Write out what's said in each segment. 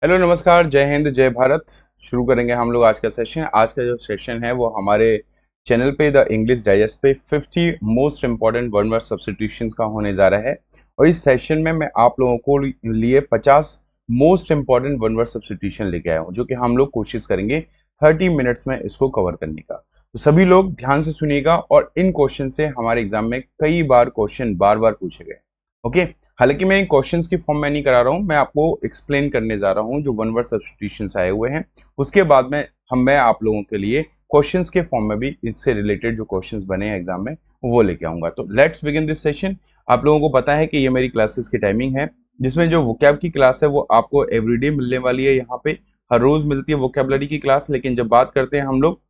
Hello नमस्कार, जय हिंद जय भारत। शुरू करेंगे हम लोग आज का सेशन। आज का जो सेशन है वो हमारे चैनल पे द इंग्लिश डाइजेस्ट पे 50 most important one word substitutions का होने जा रहा है। और इस सेशन में मैं आप लोगों को लिए 50 most important one word substitution लेके आया हूँ, जो कि हम लोग कोशिश करेंगे 30 मिनट्स में इसको कवर करने का। तो सभी लोग ध्यान से सुनिएगा, और इन क्वेश्चन से हमारे एग्जाम में कई बार क्वेश्चन बार बार पूछे गए। ओके, हालांकि मैं क्वेश्चंस की फॉर्म में नहीं करा रहा हूँ, मैं आपको एक्सप्लेन करने जा रहा हूँ जो वन वर्ड सब्स्टिट्यूशंस आए हुए हैं। उसके बाद में मैं आप लोगों के लिए क्वेश्चंस के फॉर्म में भी इससे रिलेटेड जो क्वेश्चंस बने हैं एग्जाम में वो लेके आऊंगा। तो लेट्स बिगिन दिस सेशन। आप लोगों को पता है कि ये मेरी क्लासेस की टाइमिंग है, जिसमें जो वोकैब की क्लास है वो आपको एवरीडे मिलने वाली है। यहाँ पे हर रोज मिलती है वोकैबलरी की क्लास। लेकिन जब बात करते हैं हम लोग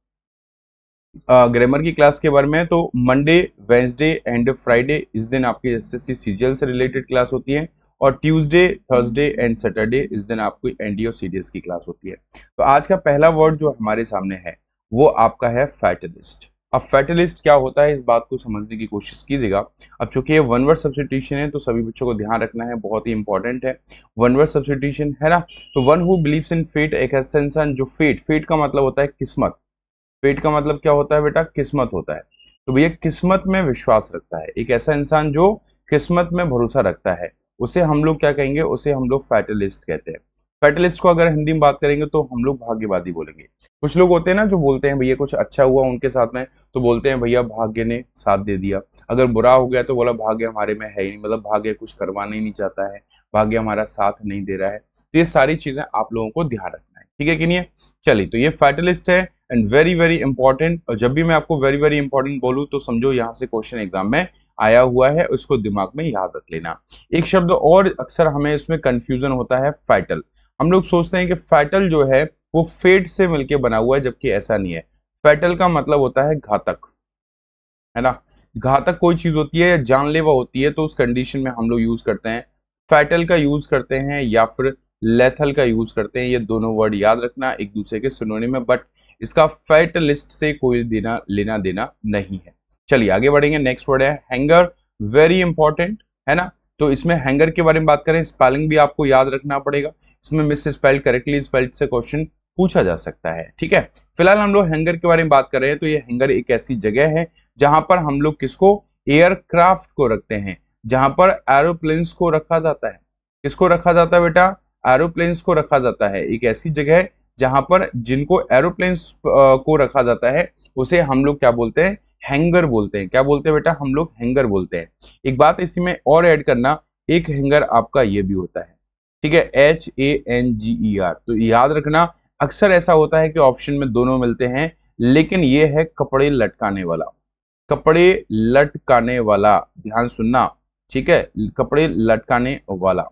ग्रामर की क्लास के बारे में, तो मंडे, वेंसडे एंड फ्राइडे इस दिन आपकी एसएससी सीजीएल से रिलेटेड क्लास होती है, और ट्यूसडे, थर्सडे एंड सैटरडे इस दिन आपकी एनडी और सीडीएस की क्लास होती है। तो आज का पहला वर्ड जो हमारे सामने है वो आपका है फैटलिस्ट। अब फैटलिस्ट क्या होता है, इस बात को समझने की कोशिश कीजिएगा। अब चूंकि ये वन वर्ड सब्स्टिट्यूशन है तो सभी बच्चों को ध्यान रखना है, बहुत ही इंपॉर्टेंट है। वन वर्ड सब्स्टिट्यूशन है ना, तो one who believes in fate, एक ऐसा इंसान जो फेट का मतलब होता है किस्मत। फेट का मतलब क्या होता है बेटा? किस्मत होता है। तो भैया किस्मत में विश्वास रखता है, एक ऐसा इंसान जो किस्मत में भरोसा रखता है, उसे हम लोग क्या कहेंगे? उसे हम लोग फैटलिस्ट कहते हैं। फैटलिस्ट को अगर हिंदी में बात करेंगे तो हम लोग भाग्यवादी बोलेंगे। कुछ लोग होते हैं ना जो बोलते हैं भैया कुछ अच्छा हुआ उनके साथ में, तो बोलते हैं भैया भाग्य ने साथ दे दिया। अगर बुरा हो गया तो बोला भाग्य हमारे में है ही नहीं, मतलब भाग्य कुछ करवाना ही नहीं चाहता है, भाग्य हमारा साथ नहीं दे रहा है। तो ये सारी चीजें आप लोगों को ध्यान रखना है, ठीक है कि नहीं है? चलिए, तो ये फैटलिस्ट है एंड वेरी वेरी इंपॉर्टेंट। और जब भी मैं आपको वेरी वेरी इंपॉर्टेंट बोलूं तो समझो यहाँ से क्वेश्चन एग्जाम में आया हुआ है, उसको दिमाग में याद रख लेना। एक शब्द और अक्सर हमें इसमें कंफ्यूजन होता है, फैटल। हम लोग सोचते हैं कि फैटल जो है वो फेट से मिलके बना हुआ है, जबकि ऐसा नहीं है। फैटल का मतलब होता है घातक, है ना। घातक कोई चीज होती है या जानलेवा होती है तो उस कंडीशन में हम लोग यूज करते हैं फैटल का यूज करते हैं, या फिर लेथल का यूज करते हैं। ये दोनों वर्ड याद रखना, एक दूसरे के सिनोनिम में, बट इसका फैटलिस्ट से कोई लेना देना नहीं है। चलिए आगे बढ़ेंगे। नेक्स्ट वर्ड है हैंगर, वेरी इंपॉर्टेंट, है ना। तो इसमें हैंगर के बारे में बात करें, स्पेलिंग भी आपको याद रखना पड़ेगा। इसमें मिस स्पेल्ड, करेक्टली स्पेल्ड से क्वेश्चन पूछा जा सकता है, ठीक है। फिलहाल हम लोग हैंगर के बारे में बात कर रहे हैं। तो ये हैंगर एक ऐसी जगह है जहां पर हम लोग किसको? एयरक्राफ्ट को रखते हैं, जहां पर एरोप्लेन्स को रखा जाता है। किसको रखा जाता है बेटा? एरोप्लेन्स को रखा जाता है। एक ऐसी जगह है जहां पर जिनको एरोप्लेन्स को रखा जाता है उसे हम लोग क्या बोलते हैं? हैंगर बोलते हैं। क्या बोलते हैं बेटा? हम लोग हैंगर बोलते हैं। एक बात इसी में और ऐड करना, एक हैंगर आपका ये भी होता है, ठीक है, HANGER। तो याद रखना, अक्सर ऐसा होता है कि ऑप्शन में दोनों मिलते हैं, लेकिन ये है कपड़े लटकाने वाला। कपड़े लटकाने वाला, ध्यान सुनना, ठीक है, कपड़े लटकाने वाला।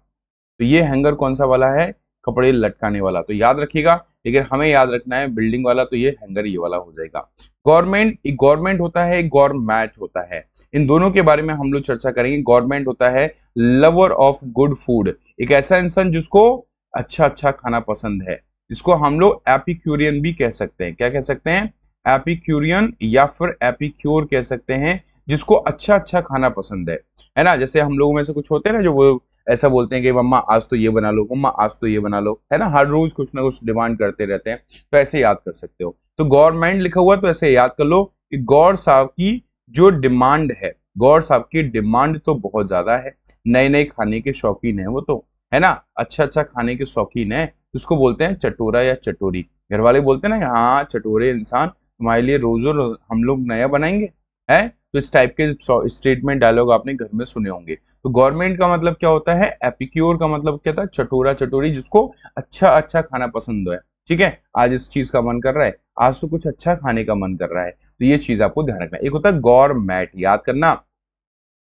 तो ये हैंगर कौन सा वाला है? कपड़े लटकाने वाला। तो याद रखिएगा, लेकिन हमें याद रखना है बिल्डिंग वाला, तो ये हैंगर ये वाला हो जाएगा। गवर्नमेंट, एक गवर्नमेंट होता है, एक गवर्नमेंट होता है। इन दोनों के बारे में हम लोग चर्चा करेंगे। गवर्नमेंट होता है लवर ऑफ गुड फूड, एक ऐसा इंसान जिसको अच्छा अच्छा खाना पसंद है, जिसको हम लोग एपिक्यूरियन भी कह सकते हैं। क्या कह सकते हैं? एपिक्यूरियन, या फिर एपिक्योर कह सकते हैं, जिसको अच्छा अच्छा खाना पसंद है ना। जैसे हम लोगों में से कुछ होते हैं ना जो वो ऐसा बोलते हैं कि मम्मा आज तो ये बना लो, मम्मा आज तो ये बना लो, है ना। हर रोज कुछ ना कुछ डिमांड करते रहते हैं, तो ऐसे याद कर सकते हो। तो गवर्नमेंट लिखा हुआ तो ऐसे याद कर लो कि गौर साहब की जो डिमांड है, गौर साहब की डिमांड तो बहुत ज्यादा है, नए नए खाने के शौकीन है वो, तो है ना, अच्छा अच्छा खाने के शौकीन है। उसको बोलते हैं चटोरा या चटोरी। घर वाले बोलते हैं ना, हाँ चटोरे इंसान, तुम्हारे लिए रोज रोज हम लोग नया बनाएंगे, है। तो इस टाइप के स्टेटमेंट डायलॉग आपने घर में सुने होंगे। तो गवर्नमेंट का मतलब क्या होता है? एपिक्योर का मतलब क्या था? चटोरा चटोरी, जिसको अच्छा अच्छा खाना पसंद है, ठीक है। आज इस चीज का मन कर रहा है, आज तो कुछ अच्छा खाने का मन कर रहा है, तो ये चीज आपको ध्यान रखना है। एक होता है गवर्नमेंट, याद करना,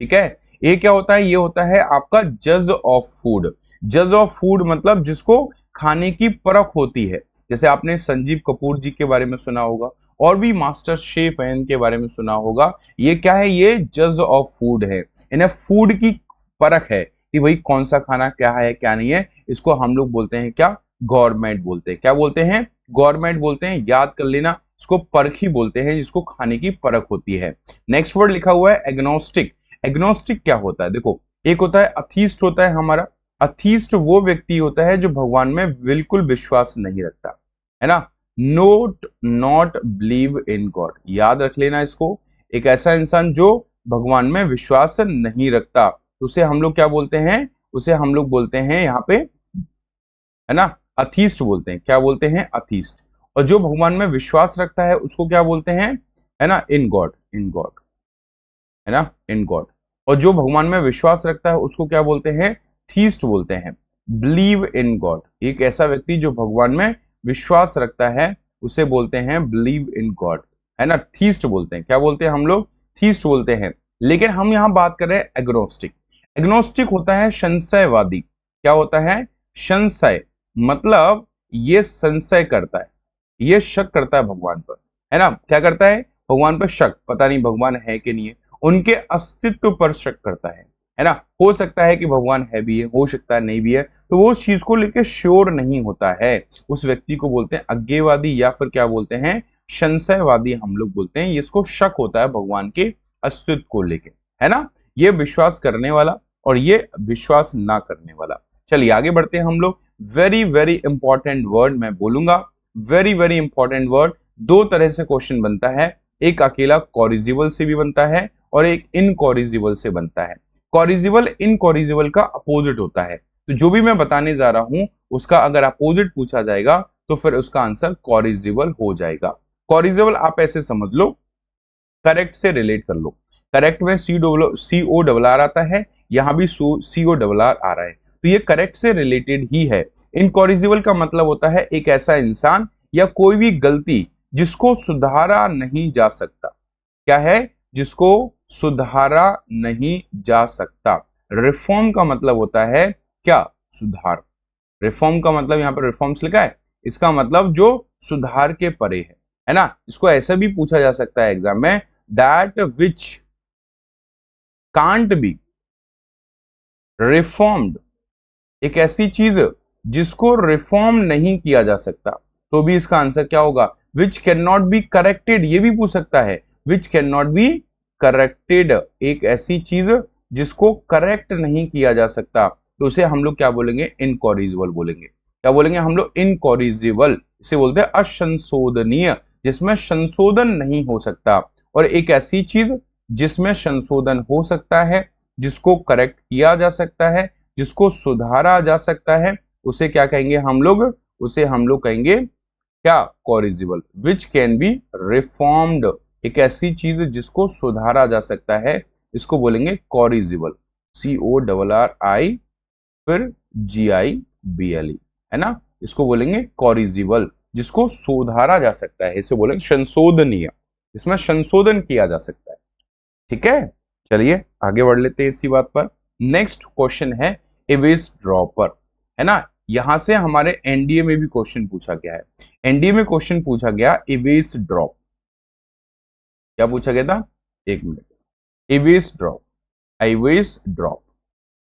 ठीक है। ये क्या होता है? ये होता है आपका जज ऑफ फूड। जज ऑफ फूड मतलब जिसको खाने की परख होती है। जैसे आपने संजीव कपूर जी के बारे में सुना होगा, और भी मास्टर शेफ हैं इनके बारे में सुना होगा। ये क्या है? ये जज ऑफ फूड है। इन्हें फूड की परख है कि भाई कौन सा खाना क्या है क्या नहीं है। इसको हम लोग बोलते हैं क्या? गवर्नमेंट बोलते हैं। क्या बोलते हैं? गवर्नमेंट बोलते हैं। याद कर लेना, इसको परख ही बोलते हैं, जिसको खाने की परख होती है। नेक्स्ट वर्ड लिखा हुआ है एग्नोस्टिक। एग्नोस्टिक क्या होता है? देखो, एक होता है अथीस्ट, होता है हमारा, अथीस्ट वो व्यक्ति होता है जो भगवान में बिल्कुल विश्वास नहीं रखता, है ना। Note not believe in God, याद रख लेना इसको। एक ऐसा इंसान जो भगवान में विश्वास नहीं रखता, तो उसे हम लोग क्या बोलते हैं, उसे हम लोग बोलते हैं यहाँ पे, है ना, अथीस्ट बोलते हैं। क्या बोलते हैं, अथीस्ट। और जो भगवान में विश्वास रखता है उसको क्या बोलते हैं, है ना, इन गॉड, इन गॉड, है ना, इन गॉड। और जो भगवान में विश्वास रखता है उसको क्या बोलते हैं, थीस्ट बोलते हैं। बिलीव इन गॉड, एक ऐसा व्यक्ति जो भगवान में विश्वास रखता है उसे बोलते हैं बिलीव इन गॉड, है ना, थीस्ट बोलते हैं। क्या बोलते हैं हम लोग, थीस्ट बोलते हैं। लेकिन हम यहां बात कर रहे हैं एग्नोस्टिक। एग्नोस्टिक होता है संशयवादी। क्या होता है, संशय, मतलब ये संशय करता है, ये शक करता है भगवान पर, है ना। क्या करता है, भगवान पर शक, पता नहीं भगवान है कि नहीं है, उनके अस्तित्व पर शक करता है ना। हो सकता है कि भगवान है भी है, हो सकता है नहीं भी है, तो वो उस चीज को लेकर श्योर नहीं होता है, उस व्यक्ति को बोलते हैं अज्ञेयवादी, या फिर क्या बोलते हैं, संशयवादी हम लोग बोलते हैं। इसको शक होता है भगवान के अस्तित्व को लेके, है ना। ये विश्वास करने वाला और ये विश्वास ना करने वाला। चलिए आगे बढ़ते हैं हम लोग। वेरी वेरी इंपॉर्टेंट वर्ड मैं बोलूंगा, वेरी वेरी इंपॉर्टेंट वर्ड। दो तरह से क्वेश्चन बनता है, एक अकेला कॉरिजिबल से भी बनता है और एक इनकॉरिजिबल से बनता है। कॉरिजिबल इनकॉरिजिबल का अपोजिट होता है, तो जो भी मैं बताने जा रहा हूं उसका अगर अपोजिट पूछा जाएगा तो फिर उसका आंसर कॉरिजिबल हो जाएगा। कॉरिजिबल आप ऐसे समझ लो, करेक्ट से रिलेट कर लो। करेक्ट में CO डबल आर आता है, यहां भी CO डबल आर आ रहा है, तो ये करेक्ट से रिलेटेड ही है। इनकॉरिजिबल का मतलब होता है एक ऐसा इंसान या कोई भी गलती जिसको सुधारा नहीं जा सकता। क्या है, जिसको सुधारा नहीं जा सकता। रिफॉर्म का मतलब होता है क्या, सुधार। रिफॉर्म का मतलब यहाँ पर रिफॉर्म्स लिखा है, इसका मतलब जो सुधार के परे है ना। इसको ऐसा भी पूछा जा सकता है एग्जाम में, that which can't be reformed, एक ऐसी चीज जिसको रिफॉर्म नहीं किया जा सकता, तो भी इसका आंसर क्या होगा, which can not be corrected. ये भी पूछ सकता है, which can not be corrected, एक ऐसी चीज जिसको करेक्ट नहीं किया जा सकता, तो उसे हम लोग क्या बोलेंगे, इनकॉरिजिबल बोलेंगे। क्या बोलेंगे हम लोग, इनकॉरिजिबल। इसे बोलते हैं असंशोधनीय, जिसमें संशोधन नहीं हो सकता। और एक ऐसी चीज जिसमें संशोधन हो सकता है, जिसको करेक्ट किया जा सकता है, जिसको सुधारा जा सकता है, उसे क्या कहेंगे हम लोग, उसे हम लोग कहेंगे क्या, corrigible. Which can be reformed, एक ऐसी चीज जिसको सुधारा जा सकता है, इसको बोलेंगे कॉरिजिबल। CORRI फिर GIBLE, है ना, इसको बोलेंगे कॉरिजिबल, जिसको सुधारा जा सकता है, इसे बोलेंगे संशोधनीय, इसमें संशोधन किया जा सकता है। ठीक है, चलिए आगे बढ़ लेते हैं इसी बात पर। नेक्स्ट क्वेश्चन है एवेस ड्रॉपर, है ना। यहां से हमारे एनडीए में भी क्वेश्चन पूछा गया है। एनडीए में क्वेश्चन पूछा गया एवेस ड्रॉप, क्या पूछा गया था, एक minute, Avesh drop, Avesh drop,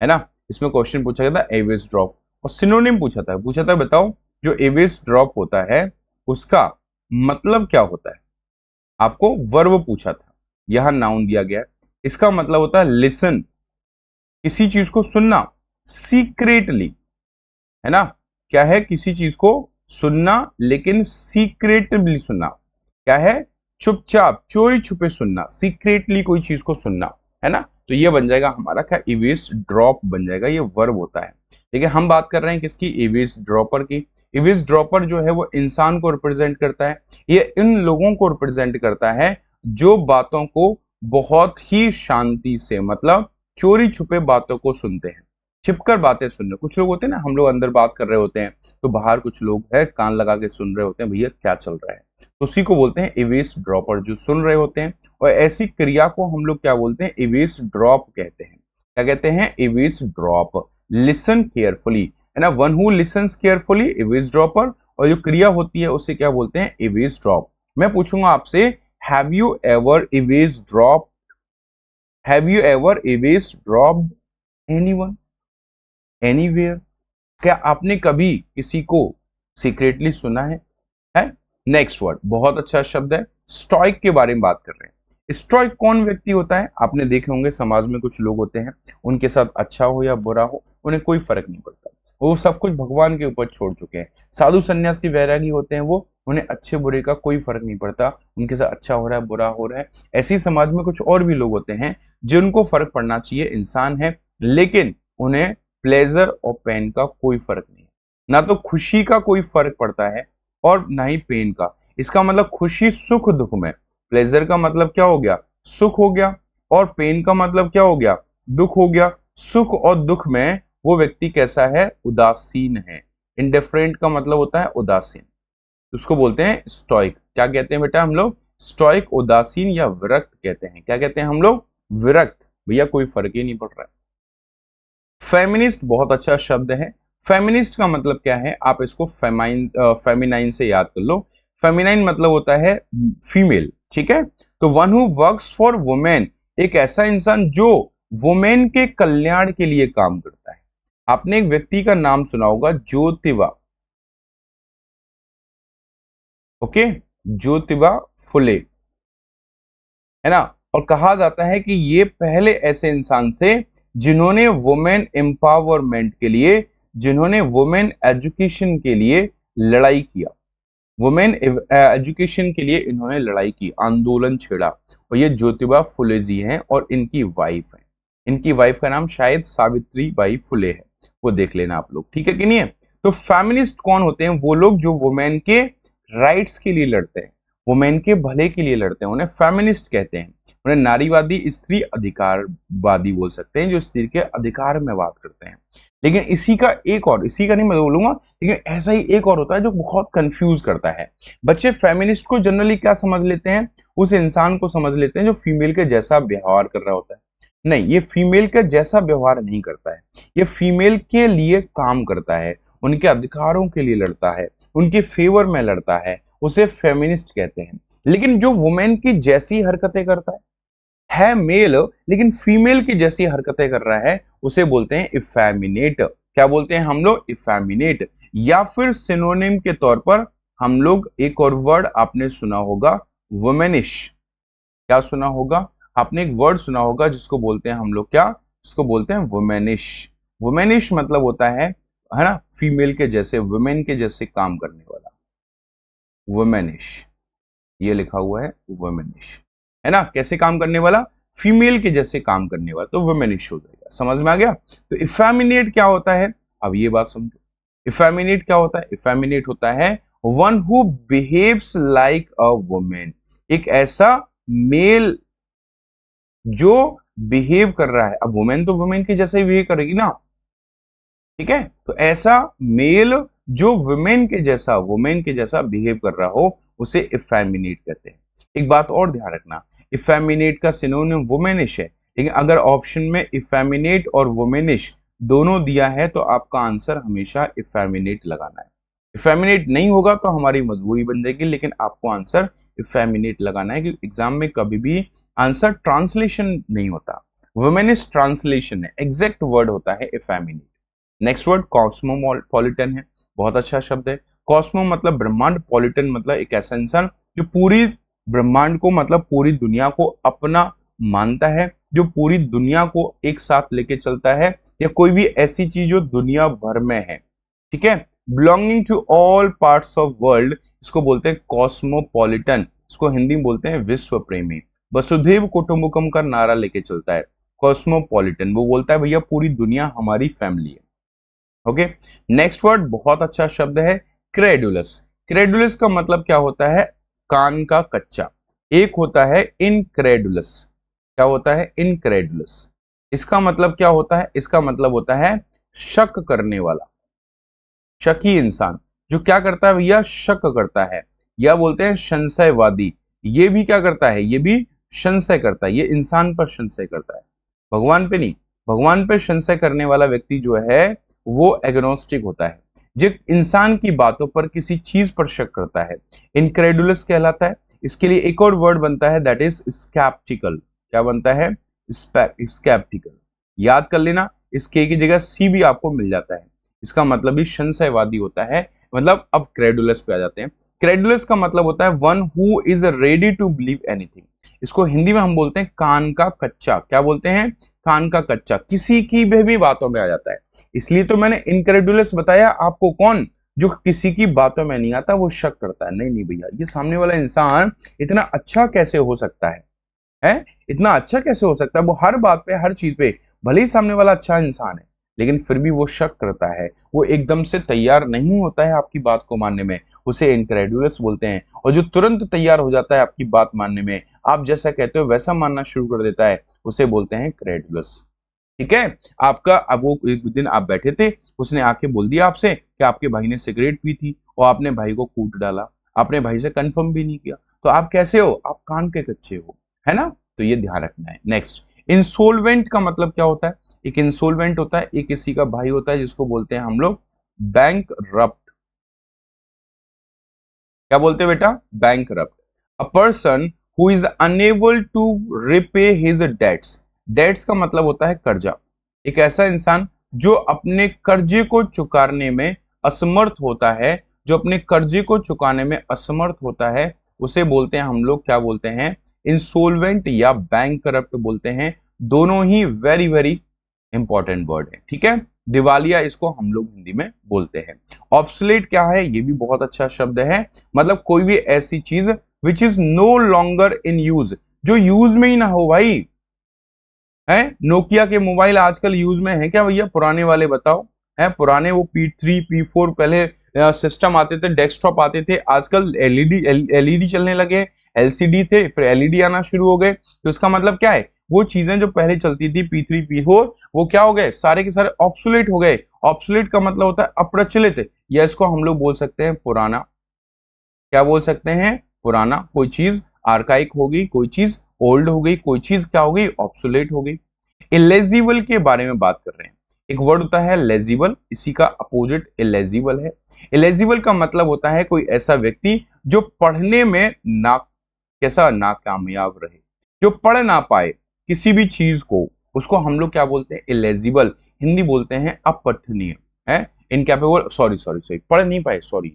है ना। इसमें क्वेश्चन पूछा गया था एवेस ड्रॉप, और सिनोनिम पूछा था बताओ जो एवेस ड्रॉप होता है उसका मतलब क्या होता है। आपको वर्ब पूछा था, यहां नाउन दिया गया है, इसका मतलब होता है लिसन, किसी चीज को सुनना, सीक्रेटली, है ना। क्या है, किसी चीज को सुनना लेकिन सीक्रेटली सुनना, क्या है, चुपचाप चोरी छुपे सुनना, सीक्रेटली कोई चीज को सुनना, है ना। तो ये बन जाएगा हमारा क्या, एवेस ड्रॉप बन जाएगा, ये वर्ब होता है। ठीक है, हम बात कर रहे हैं किसकी, एवेस ड्रॉपर की। एवेस ड्रॉपर जो है वो इंसान को रिप्रेजेंट करता है, ये इन लोगों को रिप्रेजेंट करता है जो बातों को बहुत ही शांति से, मतलब चोरी छुपे बातों को सुनते हैं, छिपकर बातें सुनने। कुछ लोग होते हैं ना, हम लोग अंदर बात कर रहे होते हैं तो बाहर कुछ लोग है कान लगा के सुन रहे होते हैं, भैया क्या चल रहा है, तो उसी को बोलते हैं एवेस ड्रॉपर, जो सुन रहे होते हैं। और ऐसी क्रिया को हम लोग क्या बोलते हैं, एवेस ड्रॉप कहते हैं। क्या कहते हैं, एवेस ड्रॉप। लिसन केयरफुली, है ना, one who listens carefully, eavesdropper. और जो क्रिया होती है उसे क्या बोलते हैं, एवेस ड्रॉप। मैं पूछूंगा आपसे, have you ever eavesdrop, have you ever eavesdropped anyone anywhere, क्या आपने कभी किसी को सीक्रेटली सुना है। नेक्स्ट वर्ड बहुत अच्छा शब्द है, स्टॉइक के बारे में बात कर रहे हैं। स्टोइक कौन व्यक्ति होता है? आपने देखे होंगे समाज में कुछ लोग होते हैं, उनके साथ अच्छा हो या बुरा हो उन्हें कोई फर्क नहीं पड़ता, वो सब कुछ भगवान के ऊपर छोड़ चुके हैं। साधु सन्यासी वैरागी होते हैं, वो उन्हें अच्छे बुरे का कोई फर्क नहीं पड़ता, उनके साथ अच्छा हो रहा है बुरा हो रहा है। ऐसे ही समाज में कुछ और भी लोग होते हैं जिनको फर्क पड़ना चाहिए, इंसान है, लेकिन उन्हें प्लेजर और पेन का कोई फर्क नहीं है। ना तो खुशी का कोई फर्क पड़ता है और ना ही पेन का। इसका मतलब खुशी सुख दुख में, प्लेजर का मतलब क्या हो गया? सुख हो गया, और पेन का मतलब क्या हो गया? दुख हो गया। सुख और दुख में वो व्यक्ति कैसा है? उदासीन है। इंडिफरेंट का मतलब होता है उदासीन, उसको बोलते हैं स्टोइक। क्या कहते हैं बेटा हम लोग? स्टोइक, उदासीन या विरक्त कहते हैं। क्या कहते हैं हम लोग? विरक्त। भैया कोई फर्क ही नहीं पड़ रहा है। फेमिनिस्ट बहुत अच्छा शब्द है। फेमिनिस्ट का मतलब क्या है? आप इसको फेमिनाइन से याद कर लो। फेमिनाइन मतलब होता है फीमेल, ठीक है। तो one who works for women, एक ऐसा इंसान जो वुमेन के कल्याण के लिए काम करता है। आपने एक व्यक्ति का नाम सुना होगा, ज्योतिबा, ओके, ज्योतिबा फुले, है ना। और कहा जाता है कि ये पहले ऐसे इंसान थे जिन्होंने वुमेन एम्पावरमेंट के लिए, जिन्होंने वुमेन एजुकेशन के लिए लड़ाई किया। वुमेन एजुकेशन के लिए इन्होंने लड़ाई की, आंदोलन छेड़ा। और ये ज्योतिबा फुले जी हैं और इनकी वाइफ है। इनकी वाइफ का नाम शायद सावित्री बाई फुले है, वो देख लेना आप लोग, ठीक है कि नहीं है। तो फेमिनिस्ट कौन होते हैं? वो लोग जो वुमेन के राइट्स के लिए लड़ते हैं, वुमेन के भले के लिए लड़ते हैं, उन्हें फेमिनिस्ट कहते हैं। उन्हें नारीवादी, स्त्री अधिकारवादी बोल सकते हैं, जो स्त्री के अधिकार में बात करते हैं। लेकिन इसी का एक और, इसी का नहीं मैं बोलूंगा, लेकिन ऐसा ही एक और होता है जो बहुत कंफ्यूज करता है। बच्चे फेमिनिस्ट को जनरली क्या समझ लेते हैं? उस इंसान को समझ लेते हैं जो फीमेल के जैसा व्यवहार कर रहा होता है। नहीं, ये फीमेल के जैसा व्यवहार नहीं करता है, ये फीमेल के लिए काम करता है, उनके अधिकारों के लिए लड़ता है, उनके फेवर में लड़ता है, उसे फेमिनिस्ट कहते हैं। लेकिन जो वुमेन की जैसी हरकतें करता है मेल, लेकिन फीमेल की जैसी हरकतें कर रहा है, उसे बोलते हैं इफेमिनेट। क्या बोलते हैं हम लोग? इफेमिनेट। या फिर सिनोनिम के तौर पर हम लोग एक और वर्ड आपने सुना होगा, वुमेनिश। क्या सुना होगा? आपने एक वर्ड सुना होगा जिसको बोलते हैं हम लोग क्या? जिसको बोलते हैं वुमेनिश। वुमेनिश मतलब होता है ना, फीमेल के जैसे, वुमेन के जैसे काम करने वाला, वुमेनिश। ये लिखा हुआ है वुमेनिश, है ना। कैसे काम करने वाला? फीमेल के जैसे काम करने वाला, तो वुमेनिश हो जाएगा। समझ में आ गया? तो इफेमिनेट क्या होता है? अब ये बात समझो, इफेमिनेट क्या होता है? इफेमिनेट होता है one who behaves like a women, एक ऐसा मेल जो बिहेव कर रहा है। अब वुमेन तो वुमेन के जैसे ही बिहेव करेगी ना, ठीक है। तो ऐसा मेल जो वुमेन के जैसा बिहेव कर रहा हो, उसे इफेमिनेट कहते हैं। एक बात और ध्यान रखना, इफेमिनेट का सिनोनिम वुमेनिश है, लेकिन अगर ऑप्शन में इफेमिनेट और वुमेनिश दोनों दिया है तो आपका आंसर हमेशा इफेमिनेट लगाना है। इफेमिनेट नहीं होगा तो हमारी मजबूरी बन जाएगी, लेकिन आपको आंसर इफेमिनेट लगाना है, क्योंकि एग्जाम में कभी भी आंसर ट्रांसलेशन नहीं होता, वुमेनिश ट्रांसलेशन है, एग्जैक्ट वर्ड होता है इफेमिनेट। नेक्स्ट वर्ड कॉस्मोपॉलिटन है, बहुत अच्छा शब्द है। कॉस्मो मतलब ब्रह्मांड, पॉलिटन मतलब एक ऐसा इंसान जो पूरी ब्रह्मांड को, मतलब पूरी दुनिया को अपना मानता है, जो पूरी दुनिया को एक साथ लेके चलता है, या कोई भी ऐसी चीज जो दुनिया भर में है, ठीक है, belonging to all parts of world, इसको बोलते हैं कॉस्मोपॉलिटन। इसको हिंदी में बोलते हैं विश्व प्रेमी। वसुधैव कुटुंबकम का नारा लेके चलता है कॉस्मोपॉलिटन, वो बोलता है भैया पूरी दुनिया हमारी फैमिली है। ओके, नेक्स्ट वर्ड बहुत अच्छा शब्द है, क्रेडुलस। क्रेडुलस का मतलब क्या होता है? कान का कच्चा। एक होता है इनक्रेडुलस। क्या होता है? इनक्रेडुलस। इसका मतलब क्या होता है? इसका मतलब होता है शक करने वाला, शकी इंसान। जो क्या करता है भैया? शक करता है, या बोलते हैं संशयवादी। ये भी क्या करता है? ये भी संशय करता है, ये इंसान पर संशय करता है, भगवान पे नहीं। भगवान पे संशय करने वाला व्यक्ति जो है वो एग्नोस्टिक होता है, जो इंसान की बातों पर, किसी चीज पर शक करता है, इनक्रेडुलस कहलाता है। इसके लिए एक और वर्ड बनता है, दैट इज स्कैप्टिकल। क्या बनता है? स्कैप्टिकल। याद कर लेना, इस के की जगह सी भी आपको मिल जाता है। इसका मतलब भी संशयवादी होता है। मतलब अब क्रेडुलस पे आ जाते हैं। क्रेडुलस का मतलब होता है one who is ready to believe anything. इसको हिंदी में हम बोलते हैं कान का कच्चा। क्या बोलते हैं? कान का कच्चा, किसी की भी बातों में आ जाता है। इसलिए तो मैंने इनक्रेडुलस बताया आपको। कौन? जो किसी की बातों में नहीं आता, वो शक करता है। नहीं नहीं भैया, ये सामने वाला इंसान इतना अच्छा कैसे हो सकता है? इतना अच्छा कैसे हो सकता है? वो हर बात पे, हर चीज पे, भले ही सामने वाला अच्छा इंसान है, लेकिन फिर भी वो शक करता है, वो एकदम से तैयार नहीं होता है आपकी बात को मानने में। उसे इनक्रेडुलस बोलते हैं। और जो तुरंत तैयार हो जाता है आपकी बात मानने में, आप जैसा कहते हो वैसा मानना शुरू कर देता है, उसे बोलते हैं क्रेडुलस। ठीक है? आपका अब वो एक दिन आप बैठे थे, उसने आके बोल दिया आपसे कि आपके भाई ने सिगरेट पी थी और आपने भाई को कूट डाला। आपने भाई से कंफर्म भी नहीं किया, तो आप कैसे हो? आप कान के कच्चे हो, है ना? तो ये ध्यान रखना है। नेक्स्ट, इंसोल्वेंट का मतलब क्या होता है? एक इंसोल्वेंट होता है, एक किसी का भाई होता है जिसको बोलते हैं हम लोग बैंक रप्ट। क्या बोलते हैं बेटा? Bankrupt. A person who is unable to repay his debts. Debts का मतलब होता है कर्जा। एक ऐसा इंसान जो अपने कर्जे को चुकाने में असमर्थ होता है, जो अपने कर्जे को चुकाने में असमर्थ होता है, उसे बोलते हैं हम लोग, क्या बोलते हैं? इंसोल्वेंट या बैंक करप्ट बोलते हैं। दोनों ही वेरी वेरी इंपॉर्टेंट वर्ड है। ठीक है? दिवालिया इसको हम लोग हिंदी में बोलते हैं। ऑब्सोलेट क्या है? ये भी बहुत अच्छा शब्द है। मतलब कोई भी ऐसी चीज which is no longer in use, जो यूज में ही ना हो भाई। है नोकिया के मोबाइल आजकल यूज में है क्या भैया? पुराने वाले बताओ। है पुराने वो P3 P4 पहले सिस्टम आते थे, डेस्कटॉप आते थे। आजकल एलईडी चलने लगे, एलसीडी थे, फिर एलईडी आना शुरू हो गए। तो इसका मतलब क्या है? वो चीजें जो पहले चलती थी P3 P4, वो क्या हो गए? सारे के सारे ऑब्सोलेट हो गए। ऑब्सोलेट का मतलब होता है अप्रचलित, या इसको हम लोग बोल सकते हैं पुराना। क्या बोल सकते हैं? पुराना। कोई चीज आर्काइक हो गई, कोई चीज ओल्ड हो गई, कोई चीज क्या हो गई? ऑब्सोलेट हो गई। इलेजिबल के बारे में बात कर रहे हैं। एक वर्ड होता है लेजिबल, इसी का अपोजिट इलेजिबल है। इलेजिबल का मतलब होता है कोई ऐसा व्यक्ति जो पढ़ने में ना कैसा नाकामयाब रहे, जो पढ़ ना पाए किसी भी चीज को, उसको हम लोग क्या बोलते हैं? इलेजिबल। हिंदी बोलते हैं अपठनीय। है इनकैपेबल, सॉरी सॉरी सॉरी, पढ़ नहीं पाए, सॉरी,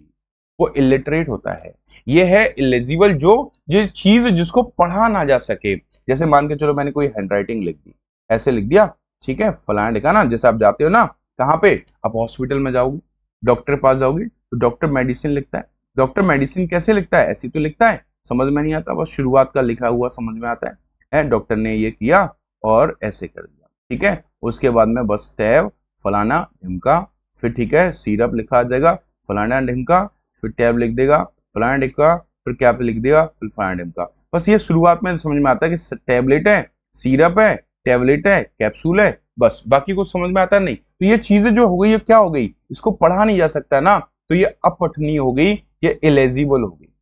वो इलिटरेट होता है। ये है इलेजिबल, जो चीज जिसको पढ़ा ना जा सके। जैसे मान के चलो मैंने कोई हैंडराइटिंग लिख दी, ऐसे लिख दिया, ठीक है, फलाना लिखा ना। जैसे आप जाते हो ना, कहाँ पे? आप हॉस्पिटल में जाओगे, डॉक्टर के पास जाओगे, तो डॉक्टर मेडिसिन लिखता है। डॉक्टर मेडिसिन कैसे लिखता है? ऐसी तो लिखता है, समझ में नहीं आता, बस शुरुआत का लिखा हुआ समझ में आता है डॉक्टर ने ये किया और ऐसे कर दिया। ठीक है? उसके बाद में बस टैब फलाना ढिमका, फिर ठीक है सीरप लिखा आ जाएगा, फलाना ढिमका, फिर टैब लिख देगा, फलाना ढिमका, फिर कैप लिख देगा, फिर फलाना ढिमका। बस ये शुरुआत में समझ में आता है कि टैबलेट है, सीरप है, टैबलेट है, कैप्सूल है, बस। बाकी कुछ समझ में आता नहीं। तो ये चीजें जो हो गई, ये क्या हो गई? इसको पढ़ा नहीं जा सकता ना, तो ये अपठनीय हो गई, ये इलेजिबल हो गई,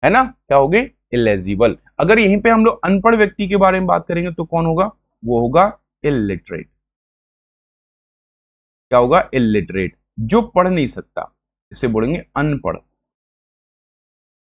है ना? क्या हो गई? इलेजिबल। अगर यहीं पे हम लोग अनपढ़ व्यक्ति के बारे में बात करेंगे तो कौन होगा? वो होगा इलिटरेट। क्या होगा? इलिटरेट, जो पढ़ नहीं सकता, इसे बोलेंगे अनपढ़।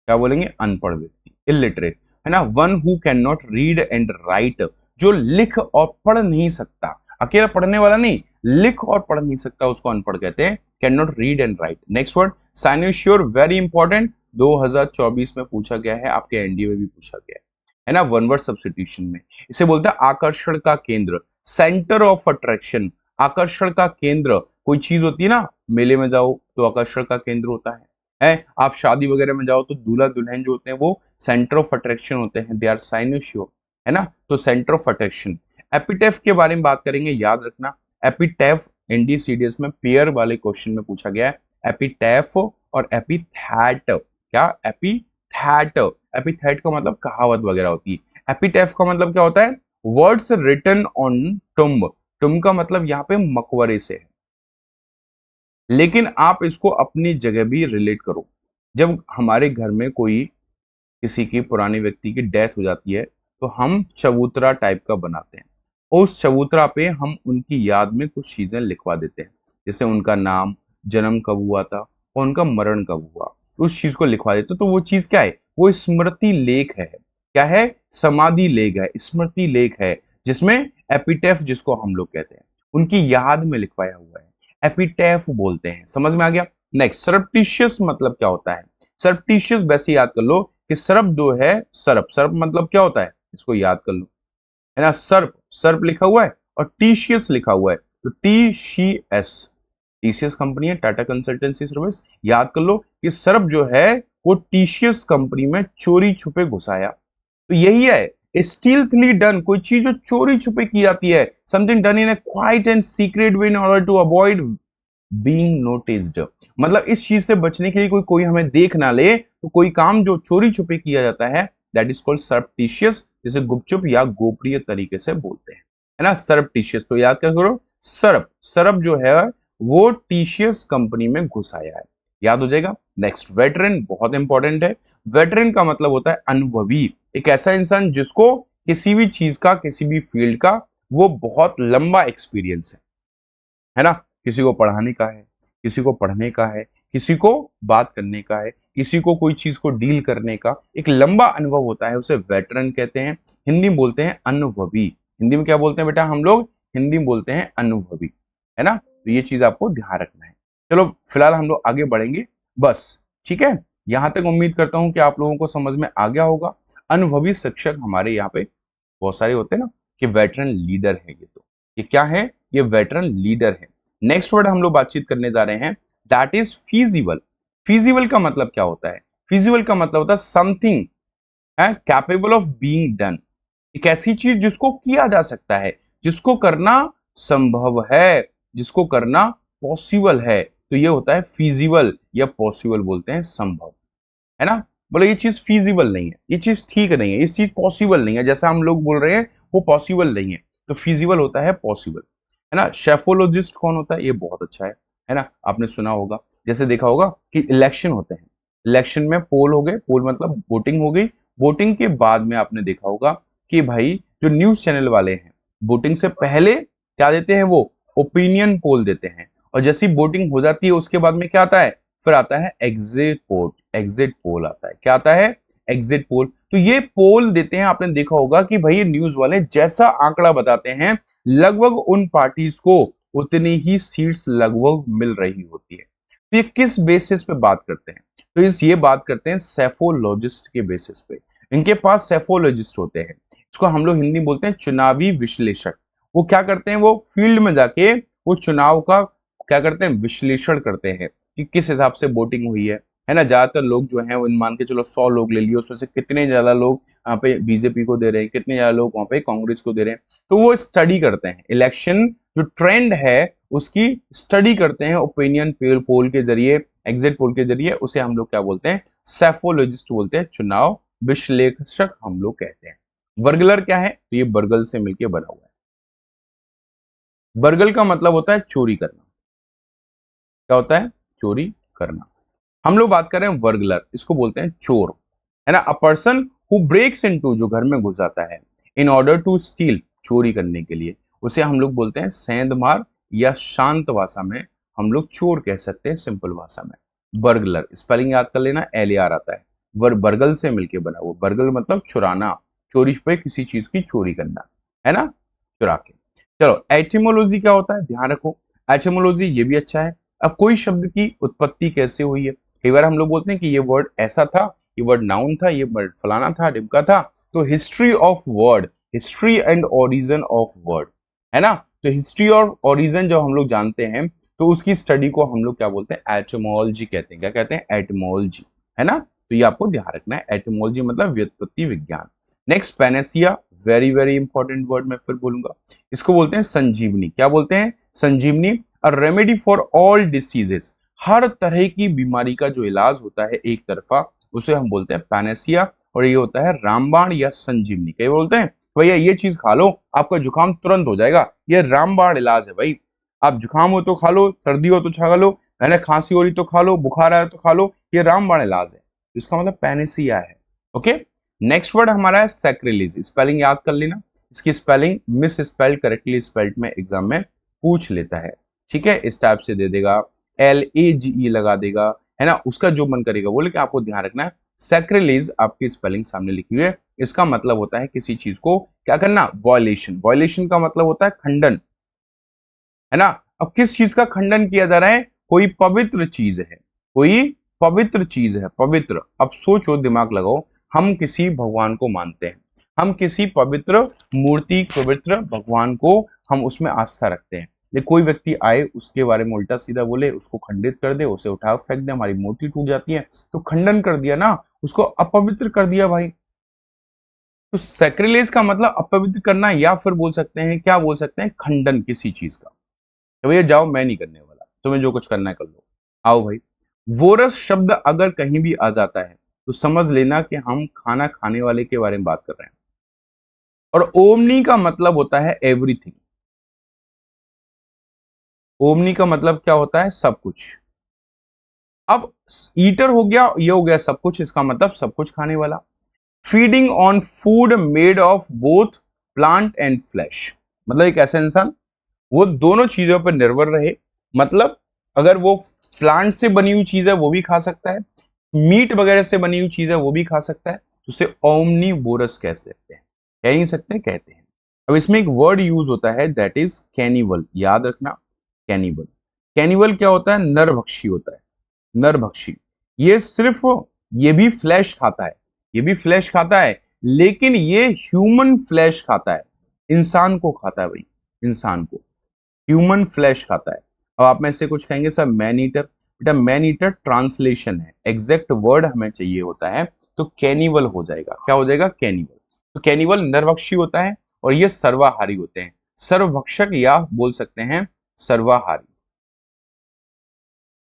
क्या बोलेंगे? अनपढ़ व्यक्ति, इलिटरेट, है ना? One who can not read and right, जो लिख और पढ़ नहीं सकता। अकेला पढ़ने वाला नहीं, लिख और पढ़ नहीं सकता, उसको अनपढ़ कहते हैं। Can not read and write. Next word cynosure, very important, 2024 में पूछा गया है, आपके एनडीए में भी पूछा गया है ना, वन वर्ड सब्स्टिट्यूशन में। इसे बोलते हैं आकर्षण का केंद्र, सेंटर ऑफ अट्रैक्शन। आकर्षण का केंद्र कोई चीज होती है ना, मेले में जाओ तो आकर्षण का केंद्र होता है। आप शादी वगैरह में जाओ तो दूल्हा दुल्हन जो होते हैं वो सेंटर ऑफ अट्रैक्शन होते हैं, दे आर साइनोशियो, है ना? तो सेंटर ऑफ अट्रैक्शन। एपिटेफ के बारे में बात करेंगे, याद रखना। एपिटेफ एनडीसीडीएस में पेयर वाले क्वेश्चन में पूछा गया है। एपिटेफ और एपिथैट। क्या? एपिथैट। एपिथैट का मतलब कहावत वगैरह होती है। एपिटेफ का मतलब क्या होता है? Words written on tomb. Tomb का मतलब यहाँ पे मकबरे से है, लेकिन आप इसको अपनी जगह भी रिलेट करो। जब हमारे घर में कोई किसी की पुराने व्यक्ति की डेथ हो जाती है, तो हम चबूतरा टाइप का बनाते हैं। उस चबूतरा पे हम उनकी याद में कुछ चीजें लिखवा देते हैं, जैसे उनका नाम, जन्म कब हुआ था और उनका मरण कब हुआ, उस चीज को लिखवा देते हैं। तो वो चीज क्या है? वो स्मृति लेख है। क्या है? समाधि लेख है, स्मृति लेख है, जिसमें एपिटेफ जिसको हम लोग कहते हैं, उनकी याद में लिखवाया हुआ है, एपिटेफ बोलते हैं। समझ में आ गया? नेक्स्ट, सरप्टिशियस मतलब क्या होता है? सरप्टिशियस वैसे याद कर लो कि सरप जो है, सरप, सरप मतलब क्या होता है? इसको याद कर लो, है ना। सर्प, सर्प लिखा हुआ है और टीसीएस लिखा हुआ है, तो टीसीएस, टीसीएस कंपनी है, टाटा कंसल्टेंसी सर्विस। याद कर लो कि सर्प जो है वो टीसीएस कंपनी में चोरी छुपे घुसाया, तो यही है स्टीलथली डन, कोई चीज जो चोरी छुपे की जाती है, something done in a quiet and secret way in order to avoid being noticed. मतलब इस चीज से बचने के लिए कोई कोई हमें देख ना ले, तो कोई काम जो चोरी छुपे किया जाता है दैट इज कॉल्ड सरप्टिशियस, जिसे गुपचुप या गोपनीय तरीके से बोलते हैं, है ना, सरप्टिशियस। तो याद क्या करो, सरप, सरप जो है वो टीसीएस कंपनी में घुस आया है, याद हो जाएगा। नेक्स्ट, वेटरन, बहुत इंपॉर्टेंट है। वेटरन का मतलब होता है अनुभवी, एक ऐसा इंसान जिसको किसी भी चीज का, किसी भी फील्ड का वो बहुत लंबा एक्सपीरियंस है ना। किसी को पढ़ाने का है, किसी को पढ़ने का है, किसी को बात करने का है, किसी को कोई चीज को डील करने का एक लंबा अनुभव होता है, उसे वेटरन कहते हैं। हिंदी में बोलते हैं अनुभवी। हिंदी में क्या बोलते हैं बेटा हम लोग, हिंदी में बोलते हैं अनुभवी, है ना। तो ये चीज आपको ध्यान रखना है। चलो फिलहाल हम लोग आगे बढ़ेंगे बस, ठीक है। यहां तक उम्मीद करता हूं कि आप लोगों को समझ में आ गया होगा। अनुभवी शिक्षक हमारे यहाँ पे बहुत सारे होते हैं ना, कि वेटरन लीडर है ये क्या है, ये वेटरन लीडर है। नेक्स्ट वर्ड हम लोग बातचीत करने जा रहे हैं, दैट इज फीजिबल। फीजिबल का मतलब क्या होता है, फीजिबल का मतलब होता है समथिंग है कैपेबल ऑफ बीइंग डन, एक ऐसी चीज जिसको किया जा सकता है, जिसको करना संभव है, जिसको करना पॉसिबल है, तो ये होता है फीजिबल, या पॉसिबल बोलते हैं संभव, है ना। बोले ये चीज फीजिबल नहीं है, ये चीज ठीक नहीं है, इस चीज पॉसिबल नहीं है, जैसा हम लोग बोल रहे हैं वो पॉसिबल नहीं है, तो फीजिबल होता है पॉसिबल, है ना। शेफोलॉजिस्ट कौन होता है, ये बहुत अच्छा है ना, आपने सुना होगा, जैसे देखा होगा कि इलेक्शन होते हैं, इलेक्शन में पोल हो गए, पोल मतलब वोटिंग हो गई, वोटिंग के बाद में आपने देखा होगा कि भाई जो न्यूज चैनल वाले हैं वोटिंग से पहले क्या देते हैं, वो ओपिनियन पोल देते हैं, और जैसी वोटिंग हो जाती है उसके बाद में क्या आता है, फिर आता है एग्जिट पोल, एग्जिट पोल आता है, क्या आता है, एग्जिट पोल। तो ये पोल देते हैं, आपने देखा होगा कि भाई न्यूज वाले जैसा आंकड़ा बताते हैं लगभग उन पार्टीज को उतनी ही सीट्स लगभग मिल रही होती है। तो ये किस बेसिस पे बात करते हैं, तो ये बात करते हैं सेफोलॉजिस्ट के बेसिस पे, इनके पास सेफोलॉजिस्ट होते हैं, इसको हम लोग हिंदी बोलते हैं चुनावी विश्लेषक। वो क्या करते हैं, वो फील्ड में जाके वो चुनाव का क्या करते हैं, विश्लेषण करते हैं कि किस हिसाब से वोटिंग हुई है ना। ज्यादातर लोग जो है वो मान के चलो 100 लोग ले लिए, उसमें से कितने ज्यादा लोग यहाँ पे बीजेपी को दे रहे हैं, कितने ज्यादा लोग वहां पे कांग्रेस को दे रहे हैं, तो वो स्टडी करते हैं, इलेक्शन जो ट्रेंड है उसकी स्टडी करते हैं ओपिनियन पोल के जरिए, एग्जिट पोल के जरिए, उसे हम लोग क्या बोलते हैं, सेफोलॉजिस्ट बोलते हैं, चुनाव विश्लेषक हम लोग कहते हैं। वर्गलर क्या है, तो ये बर्गल से मिलकर बना हुआ है। बर्गल का मतलब होता है चोरी करना, क्या होता है, चोरी करना। हम लोग बात कर रहे हैं वर्गलर, इसको बोलते हैं चोर, है ना। A person who breaks into, जो घर में घुस जाता है, इन ऑर्डर टू स्टील, चोरी करने के लिए, उसे हम लोग बोलते हैं सेंधमार, या शांत भाषा में हम लोग चोर कह सकते हैं, सिंपल भाषा में। बर्गलर स्पेलिंग याद कर लेना, एल ए आर आता है, बर्गल से मिलके बना हुआ, बर्गल मतलब चुराना, चोरी पे किसी चीज की चोरी करना, है ना, चुरा के। चलो एटिमोलॉजी क्या होता है, ध्यान रखो, एटिमोलॉजी ये भी अच्छा है। अब कोई शब्द की उत्पत्ति कैसे हुई है, कई बार हम लोग बोलते हैं कि ये वर्ड ऐसा था, ये वर्ड नाउन था, ये वर्ड फलाना था, ढिमका था, तो history of word, history and origin of word, है ना। तो हिस्ट्री और ओरिजिन जब हम लोग जानते हैं तो उसकी स्टडी को हम लोग क्या बोलते हैं, एटिमोलॉजी कहते हैं, क्या कहते हैं, एटिमोलॉजी, है ना। तो ये आपको ध्यान रखना है, एटिमोलॉजी मतलब व्युत्पत्ति विज्ञान। Next Panacea, very very important word, मैं फिर बोलूंगा, इसको बोलते हैं संजीवनी, क्या बोलते हैं, Sanjeevani, a remedy for all diseases, हर तरह की बीमारी का जो इलाज होता है एक तरफा, उसे हम बोलते हैं पैनेसिया, और ये होता है रामबाण या संजीवनी। क्या बोलते हैं, भैया ये चीज खा लो आपका जुकाम तुरंत हो जाएगा, ये रामबाण इलाज है भाई, आप जुकाम हो तो खा लो, सर्दी हो तो खा लो, है खांसी हो रही तो खा लो, बुखार आया तो खा लो, ये रामबाण इलाज है, इसका मतलब पैनेसिया है। ओके, नेक्स्ट वर्ड हमारा है सैक्रिलीज, स्पेलिंग याद कर लेना, इसकी spelling miss spelled correctly spelled में एग्जाम में पूछ लेता है, ठीक है, इस टाइप से दे देगा, LAGE लगा देगा, है ना, उसका जो मन करेगा वो, लेकिन आपको ध्यान रखना है सैक्रिलीज आपकी स्पेलिंग सामने लिखी हुई है, इसका मतलब होता है किसी चीज को क्या करना, वॉयलेशन, वॉयलेशन का मतलब होता है खंडन, है ना। अब किस चीज का खंडन किया जा रहा है, कोई पवित्र चीज है, कोई पवित्र चीज है, पवित्र। अब सोचो, दिमाग लगाओ, हम किसी भगवान को मानते हैं, हम किसी पवित्र मूर्ति, पवित्र भगवान को हम उसमें आस्था रखते हैं। ले कोई व्यक्ति आए, उसके बारे में उल्टा सीधा बोले, उसको खंडित कर दे, उसे उठा फेंक दे, हमारी मूर्ति टूट जाती है, तो खंडन कर दिया ना, उसको अपवित्र कर दिया भाई। तो सैक्रिलेज का मतलब अपवित्र करना, या फिर बोल सकते हैं, क्या बोल सकते हैं, खंडन किसी चीज का। तो भैया जाओ, मैं नहीं करने वाला, तुम्हें जो कुछ करना है कर लो, आओ भाई। वोरस शब्द अगर कहीं भी आ जाता है तो समझ लेना कि हम खाना खाने वाले के बारे में बात कर रहे हैं। और ओमनी का मतलब होता है एवरीथिंग। ओमनी का मतलब क्या होता है, सब कुछ। अब ईटर हो गया, ये हो गया सब कुछ, इसका मतलब सब कुछ खाने वाला। Feeding on food made of both plant and flash, मतलब एक ऐसा इंसान वो दोनों चीजों पर निर्भर रहे। मतलब अगर वो प्लांट से बनी हुई चीज है वो भी खा सकता है, मीट वगैरह से बनी हुई चीज है वो भी खा सकता है, तो उसे ओमनीवोरस कह सकते हैं। कह नहीं सकते, कहते हैं। अब इसमें एक वर्ड यूज होता है, दैट इज कैनिवल। याद रखना, कैनिवल। कैनिवल क्या होता है, नरभक्षी होता है, नरभक्षी। ये सिर्फ, ये भी फ्लैश खाता है, ये भी फ्लैश खाता है, लेकिन ये ह्यूमन फ्लैश खाता है, इंसान को खाता है भाई, इंसान को ह्यूमन फ्लैश खाता है। अब आप में से कुछ कहेंगे सर मैन ईटर, बेटा मैन ईटर ट्रांसलेशन है, एग्जैक्ट वर्ड हमें चाहिए होता है, तो कैनिवल हो जाएगा। क्या हो जाएगा, कैनिवल। तो कैनिवल नरभक्षी होता है और ये सर्वाहारी होते हैं, सर्वभक्षक या बोल सकते हैं सर्वाहारी,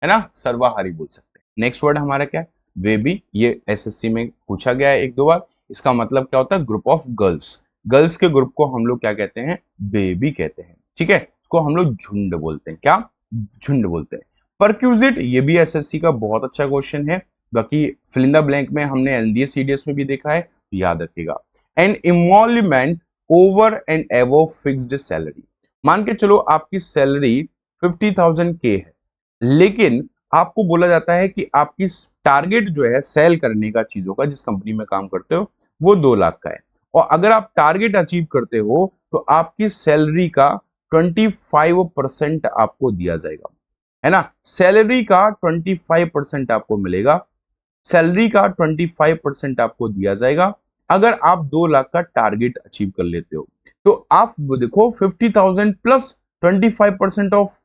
है ना, सर्वाहारी बोल सकते हैं। नेक्स्ट वर्ड हमारा क्या है, बेबी। ये एसएससी में पूछा गया है एक दो बार। इसका मतलब क्या होता है, ग्रुप ऑफ गर्ल्स। गर्ल्स के ग्रुप को हम लोग क्या कहते हैं, बेबी कहते हैं, ठीक है। इसको हम लोग झुंड बोलते हैं, क्या, झुंड बोलते हैं। परक्यूजिट, ये भी एसएससी का बहुत अच्छा क्वेश्चन है। बाकी फिल इन द ब्लैंक में हमने एलडीएस सीडीएस में भी देखा है, तो याद रखिएगा। An emolument over and above fixed salary. मान के चलो आपकी सैलरी 50,000 के है, लेकिन आपको बोला जाता है कि आपकी टारगेट जो है सेल करने का, चीजों का, जिस कंपनी में काम करते हो, वो 2 लाख का है। और अगर आप टारगेट अचीव करते हो तो आपकी सैलरी का 25% आपको दिया जाएगा, है ना। सैलरी का 25% आपको मिलेगा, सैलरी का 25% आपको दिया जाएगा अगर आप 2 लाख का टारगेट अचीव कर लेते हो। तो आप देखो 50,000 प्लस 25% ऑफ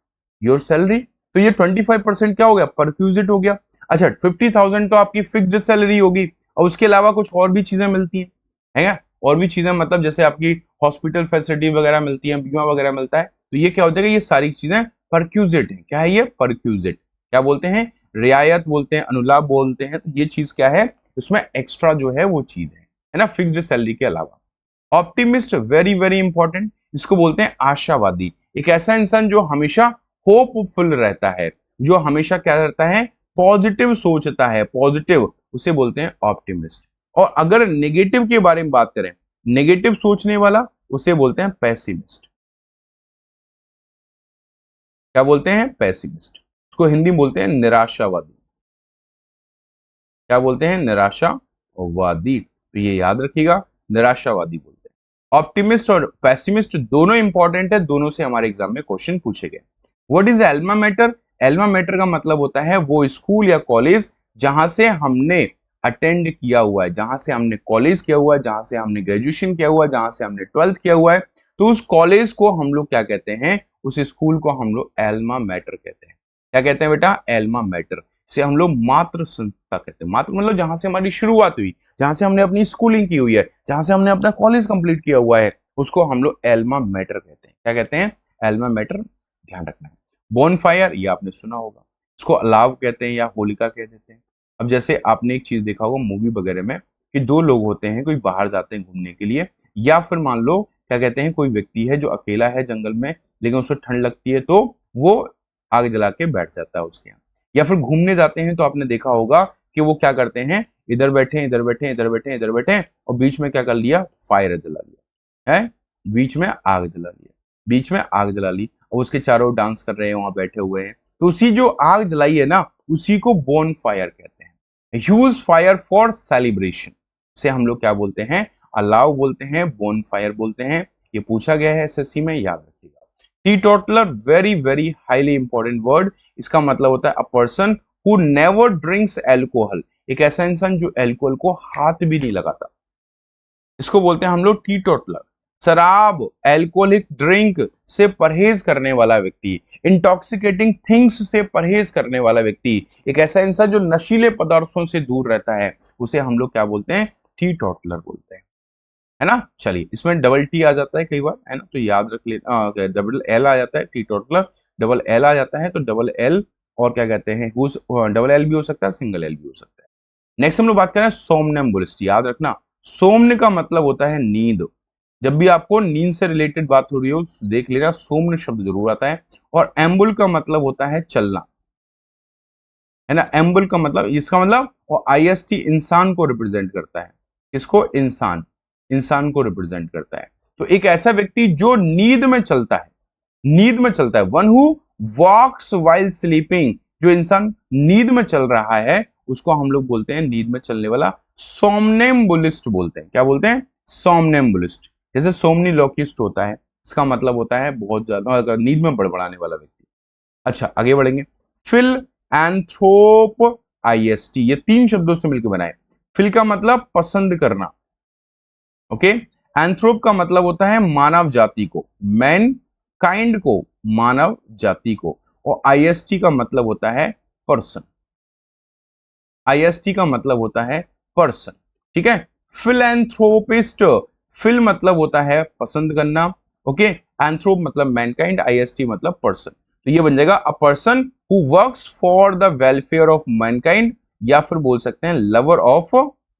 योर सैलरी, तो ये 25% क्या हो गया, परक्यूजिट हो गया। अच्छा 50,000 तो आपकी फिक्स्ड सैलरी होगी, और उसके अलावा कुछ और भी चीजें मिलती हैं, है क्या, और भी चीजें, मतलब जैसे आपकी हॉस्पिटल फैसिलिटी वगैरह मिलती है, बीमा वगैरह मिलता है, तो ये क्या हो जाएगा, ये सारी चीजें परक्यूजिट है। क्या है ये, परक्यूजिट। क्या बोलते हैं, रियायत बोलते हैं, अनुलाभ बोलते हैं। तो ये चीज क्या है, उसमें एक्स्ट्रा जो है वो चीज है ना, फिक्स्ड सैलरी के अलावा। ऑप्टिमिस्ट, वेरी वेरी इंपॉर्टेंट, इसको बोलते हैं आशावादी। एक ऐसा इंसान जो हमेशा होपफुल रहता है, जो हमेशा क्या रहता है, पॉजिटिव सोचता है, पॉजिटिव, उसे बोलते हैं ऑप्टिमिस्ट। और अगर नेगेटिव के बारे में बात करें, नेगेटिव सोचने वाला, उसे बोलते हैं पैसिमिस्ट। क्या बोलते हैं, पैसिमिस्ट। उसको हिंदी में बोलते हैं निराशावादी। क्या बोलते हैं, निराशावादी। तो ये याद रखिएगा, निराशावादी बोलते हैं। ऑप्टिमिस्ट और पैसिमिस्ट दोनों इंपॉर्टेंट है, दोनों से हमारे एग्जाम में क्वेश्चन पूछे गए। What is Elma matter, Elma matter का मतलब होता है वो स्कूल या कॉलेज जहां से हमने अटेंड किया हुआ है, जहां से हमने कॉलेज किया हुआ है, जहां से हमने ग्रेजुएशन किया हुआ है, जहां से हमने 12th किया हुआ है, तो उस कॉलेज को हम लोग क्या कहते हैं, उस स्कूल को हम लोग एल्मा मैटर कहते हैं। क्या कहते हैं बेटा, एल्मा मैटर। से हम लोग मातृ संस्था कहते हैं, मातृ मतलब जहां से हमारी शुरुआत हुई, जहां से हमने अपनी स्कूलिंग की हुई है, जहां से हमने अपना कॉलेज कंप्लीट किया हुआ है, उसको हम लोग एल्मा मैटर कहते हैं। क्या कहते हैं, एल्मा मैटर, ध्यान रखना है। बॉनफायर, ये आपने सुना होगा, इसको अलाव कहते हैं या होलिका कह देते हैं। अब जैसे आपने एक चीज देखा होगा मूवी वगैरह में, कि दो लोग होते हैं, कोई बाहर जाते हैं घूमने के लिए, या फिर मान लो क्या कहते हैं, कोई व्यक्ति है जो अकेला है जंगल में, लेकिन उसे ठंड लगती है, तो वो आग जला के बैठ जाता है उसके यहाँ। या फिर घूमने जाते हैं तो आपने देखा होगा कि वो क्या करते हैं, इधर बैठे इधर बैठे इधर बैठे इधर बैठे, और बीच में क्या कर लिया, फायर जला लिया है, बीच में आग जला लिया, बीच में आग जला ली, और उसके चारों डांस कर रहे हैं, वहां बैठे हुए हैं। तो उसी जो आग जलाई है ना, उसी को बोन फायर कहते हैं। ह्यूज फायर फॉर सेलिब्रेशन से हम लोग क्या बोलते हैं, अलाव बोलते हैं, बोन फायर बोलते हैं। ये पूछा गया है एसएससी में, याद रखिएगा। Teetotaler, very very highly important word. इसका मतलब होता है a person who never drinks alcohol, एक ऐसा इंसान जो एल्कोहल को हाथ भी नहीं लगाता, इसको बोलते हैं हम लोग टीटोटलर। शराब, एल्कोहलिक ड्रिंक से परहेज करने वाला व्यक्ति, इंटॉक्सिकेटिंग थिंग्स से परहेज करने वाला व्यक्ति, एक ऐसा इंसान जो नशीले पदार्थों से दूर रहता है, उसे हम लोग क्या बोलते हैं? टीटोटलर बोलते हैं, है ना। चलिए, इसमें डबल टी आ जाता है कई बार, है ना, तो याद रख ले, डबल एल आ जाता है, टीटोटलर डबल एल आ जाता है, तो डबल एल और क्या कहते हैं, डबल एल भी हो सकता है, सिंगल एल भी हो सकता है। नेक्स्ट हम लोग बात करें सोमनम्बुलिस्ट। याद रखना, सोमन का मतलब होता है नींद। जब भी आपको नींद से रिलेटेड बात हो रही हो, देख लेना सोमन शब्द जरूर आता है। और एम्बुल का मतलब होता है चलना, है ना। एम्बुल का मतलब, इसका मतलब, और आईएसटी इंसान को रिप्रेजेंट करता है। किसको? इंसान, इंसान को रिप्रेजेंट करता है। तो एक ऐसा व्यक्ति जो नींद में चलता है, नींद में चलता है, one who walks while sleeping, जो इंसान नींद में चल रहा है, उसको हम लोग बोलते हैं नींद में चलने वाला सोमनेम्बुलिस्ट बोलते हैं। क्या बोलते हैं? सोमनेम्बुलिस्ट। जैसे सोमनीलोकिस्ट होता है, इसका मतलब होता है बहुत ज्यादा नींद में बड़बड़ाने वाला व्यक्ति। अच्छा, आगे बढ़ेंगे। फिल एंथ्रोप आईएसटी, ये तीन शब्दों से मिलकर बनाए। फिल का मतलब पसंद करना, ओके। एंथ्रोप का मतलब होता है मानव जाति को, मैन काइंड को, मानव जाति को। और आईएसटी का मतलब होता है पर्सन, आईएसटी का मतलब होता है पर्सन, ठीक है। फिलैंथ्रोपिस्ट, फिल मतलब होता है पसंद करना, ओके। एंथ्रोप मतलब मैनकाइंड, आईएसटी मतलब पर्सन। तो ये बन जाएगा अ person who works for the welfare of Mankind, या फिर बोल सकते हैं लवर ऑफ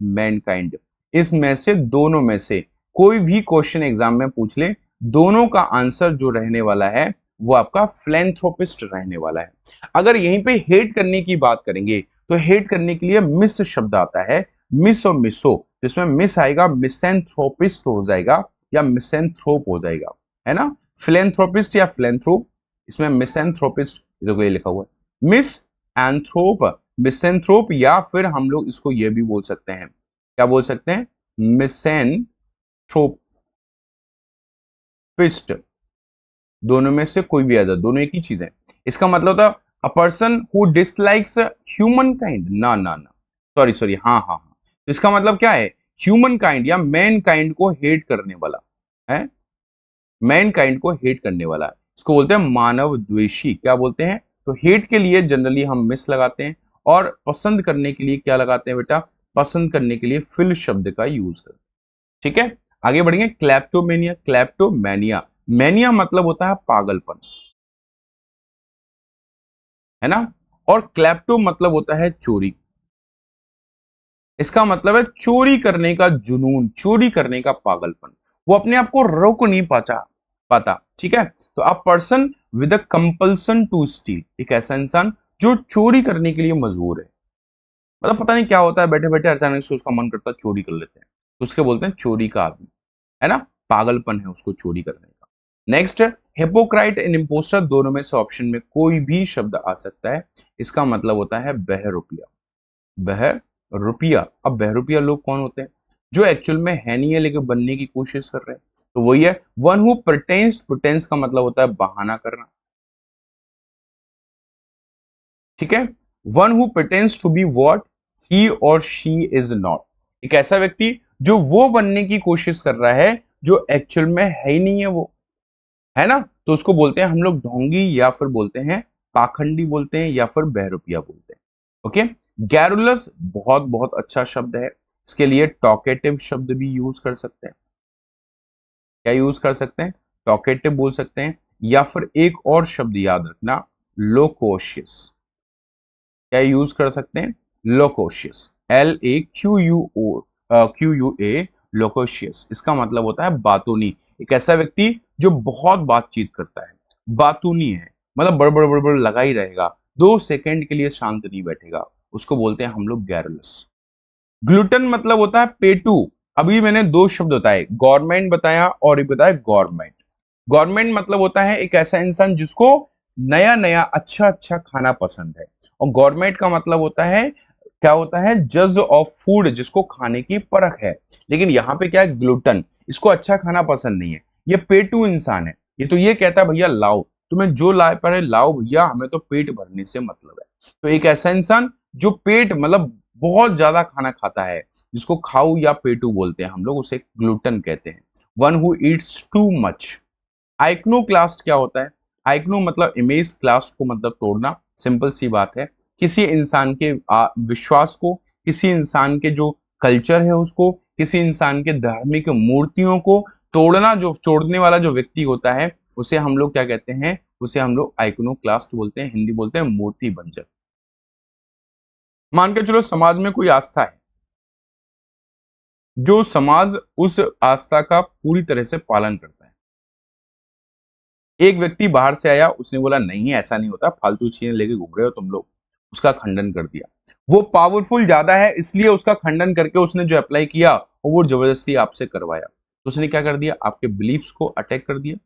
मैनकाइंड। इसमें से, दोनों में से कोई भी क्वेश्चन एग्जाम में पूछ ले, दोनों का आंसर जो रहने वाला है वो आपका फिलैंथ्रोपिस्ट रहने वाला है। अगर यहीं पे हेट करने की बात करेंगे, तो हेट करने के लिए मिस शब्द आता है, मिस और मिसो, जिसमें मिस आएगा मिसैंथ्रोपिस्ट हो जाएगा, या मिसैंथ्रोप हो जाएगा, है ना। फिलैंथ्रोपिस्ट या फिलैंथ्रोप, इसमें मिसैंथ्रोपिस्ट देखो ये लिखा हुआ है, मिस एंथ्रोप, मिसैंथ्रोप, या फिर हम लोग इसको ये भी बोल सकते हैं, क्या बोल सकते हैं? मिसैंथ्रोपिस्ट। दोनों में से कोई भी आ जाए, दोनों एक ही चीज है। इसका मतलब होता है a person who dislikes human kind, ना ना ना, सॉरी सॉरी, हाँ हाँ हाँ, तो इसका मतलब क्या है? ह्यूमन काइंड या मैन काइंड को हेट करने वाला है, मैन काइंड को हेट करने वाला, इसको बोलते हैं मानव द्वेषी। क्या बोलते हैं? तो हेट के लिए जनरली हम मिस लगाते हैं, और पसंद करने के लिए क्या लगाते हैं बेटा? पसंद करने के लिए फिल शब्द का यूज करते हैं, ठीक है। आगे बढ़ेंगे। क्लैप्टोमेनिया, क्लैप्टोमेनिया, मैनिया मतलब होता है पागलपन, है ना। और क्लैप्टो मतलब होता है चोरी, इसका मतलब है चोरी करने का जुनून, चोरी करने का पागलपन, वो अपने आप को रोक नहीं पाता, ठीक है। तो a person with a compulsion to steal, एक ऐसा इंसान जो चोरी करने के लिए मजबूर है, मतलब पता नहीं क्या होता है, बैठे बैठे अचानक से उसका मन करता है चोरी कर लेते हैं, तो उसके बोलते हैं चोरी का आदमी, है ना। पागलपन है उसको चोरी करने का। नेक्स्ट, हिपोक्राइट एंड इम्पोस्टर, दोनों में से ऑप्शन में कोई भी शब्द आ सकता है। इसका मतलब होता है बहरूपिया, बहरूपिया। अब बहरूपिया लोग कौन होते हैं? जो एक्चुअल में है नहीं है लेकिन बनने की कोशिश कर रहे हैं, तो वही है वन हु प्रिटेंस। प्रिटेंस का मतलब होता है बहाना करना, ठीक है। One who pretends to be what he और शी इज नॉट, एक ऐसा व्यक्ति जो वो बनने की कोशिश कर रहा है जो एक्चुअल में है ही नहीं है वो, है ना। तो उसको बोलते हैं हम लोग ढोंगी, या फिर बोलते हैं पाखंडी बोलते हैं, या फिर बहरूपिया बोलते हैं, ओके। गैरुलस बहुत बहुत अच्छा शब्द है, इसके लिए टॉकेटिव शब्द भी यूज कर सकते हैं। क्या यूज कर सकते हैं? टॉकेटिव बोल सकते हैं, या फिर एक और शब्द याद रखना, लोकोशियस। क्या यूज कर सकते हैं? लोकोशियस, LAQUA, लोकोशियस। इसका मतलब होता है बातूनी, एक ऐसा व्यक्ति जो बहुत बातचीत करता है, बातूनी है, मतलब बड़बड़ बड़बड़ लगा ही रहेगा, 2 सेकंड के लिए शांत नहीं बैठेगा, उसको बोलते हैं हम लोग गैरुलस। ग्लूटन मतलब होता है पेटू। अभी मैंने दो शब्द बताए, गवर्नमेंट बताया और एक बताया गवर्नमेंट। गवर्नमेंट मतलब होता है एक ऐसा इंसान जिसको नया नया अच्छा अच्छा खाना पसंद है, और गवर्नमेंट का मतलब होता है, क्या होता है? जज ऑफ फूड, जिसको खाने की परख है। लेकिन यहाँ पे क्या है? ग्लूटन, इसको अच्छा खाना पसंद नहीं है, ये पेटू इंसान है। ये तो ये कहता है भैया लाओ, तुम्हें जो लाए पड़े लाओ भैया, हमें तो पेट भरने से मतलब है। तो एक ऐसा इंसान जो पेट मतलब बहुत ज्यादा खाना खाता है, जिसको खाऊ या पेटू बोलते हैं हम लोग, उसे ग्लूटन कहते हैं। One who eats too much. Iconoclast क्या होता है? आइक्नो मतलब इमेज, क्लास्ट को मतलब तोड़ना। सिंपल सी बात है, किसी इंसान के विश्वास को, किसी इंसान के जो कल्चर है उसको, किसी इंसान के धार्मिक मूर्तियों को तोड़ना, जो तोड़ने वाला जो व्यक्ति होता है उसे हम लोग क्या कहते हैं? उसे हम लोग आइक्नोक्लास्ट बोलते हैं, हिंदी बोलते हैं मूर्ति भंजक। मान के चलो समाज में कोई आस्था है, जो समाज उस आस्था का पूरी तरह से पालन करता है। एक व्यक्ति बाहर से आया, उसने बोला नहीं ऐसा नहीं होता, फालतू चीजें लेके घूम रहे हो तुम लोग, उसका खंडन कर दिया। वो पावरफुल ज्यादा है, इसलिए उसका खंडन करके उसने जो अप्लाई किया वो जबरदस्ती आपसे करवाया, तो उसने क्या कर दिया? आपके बिलीफ्स को अटैक कर दिया,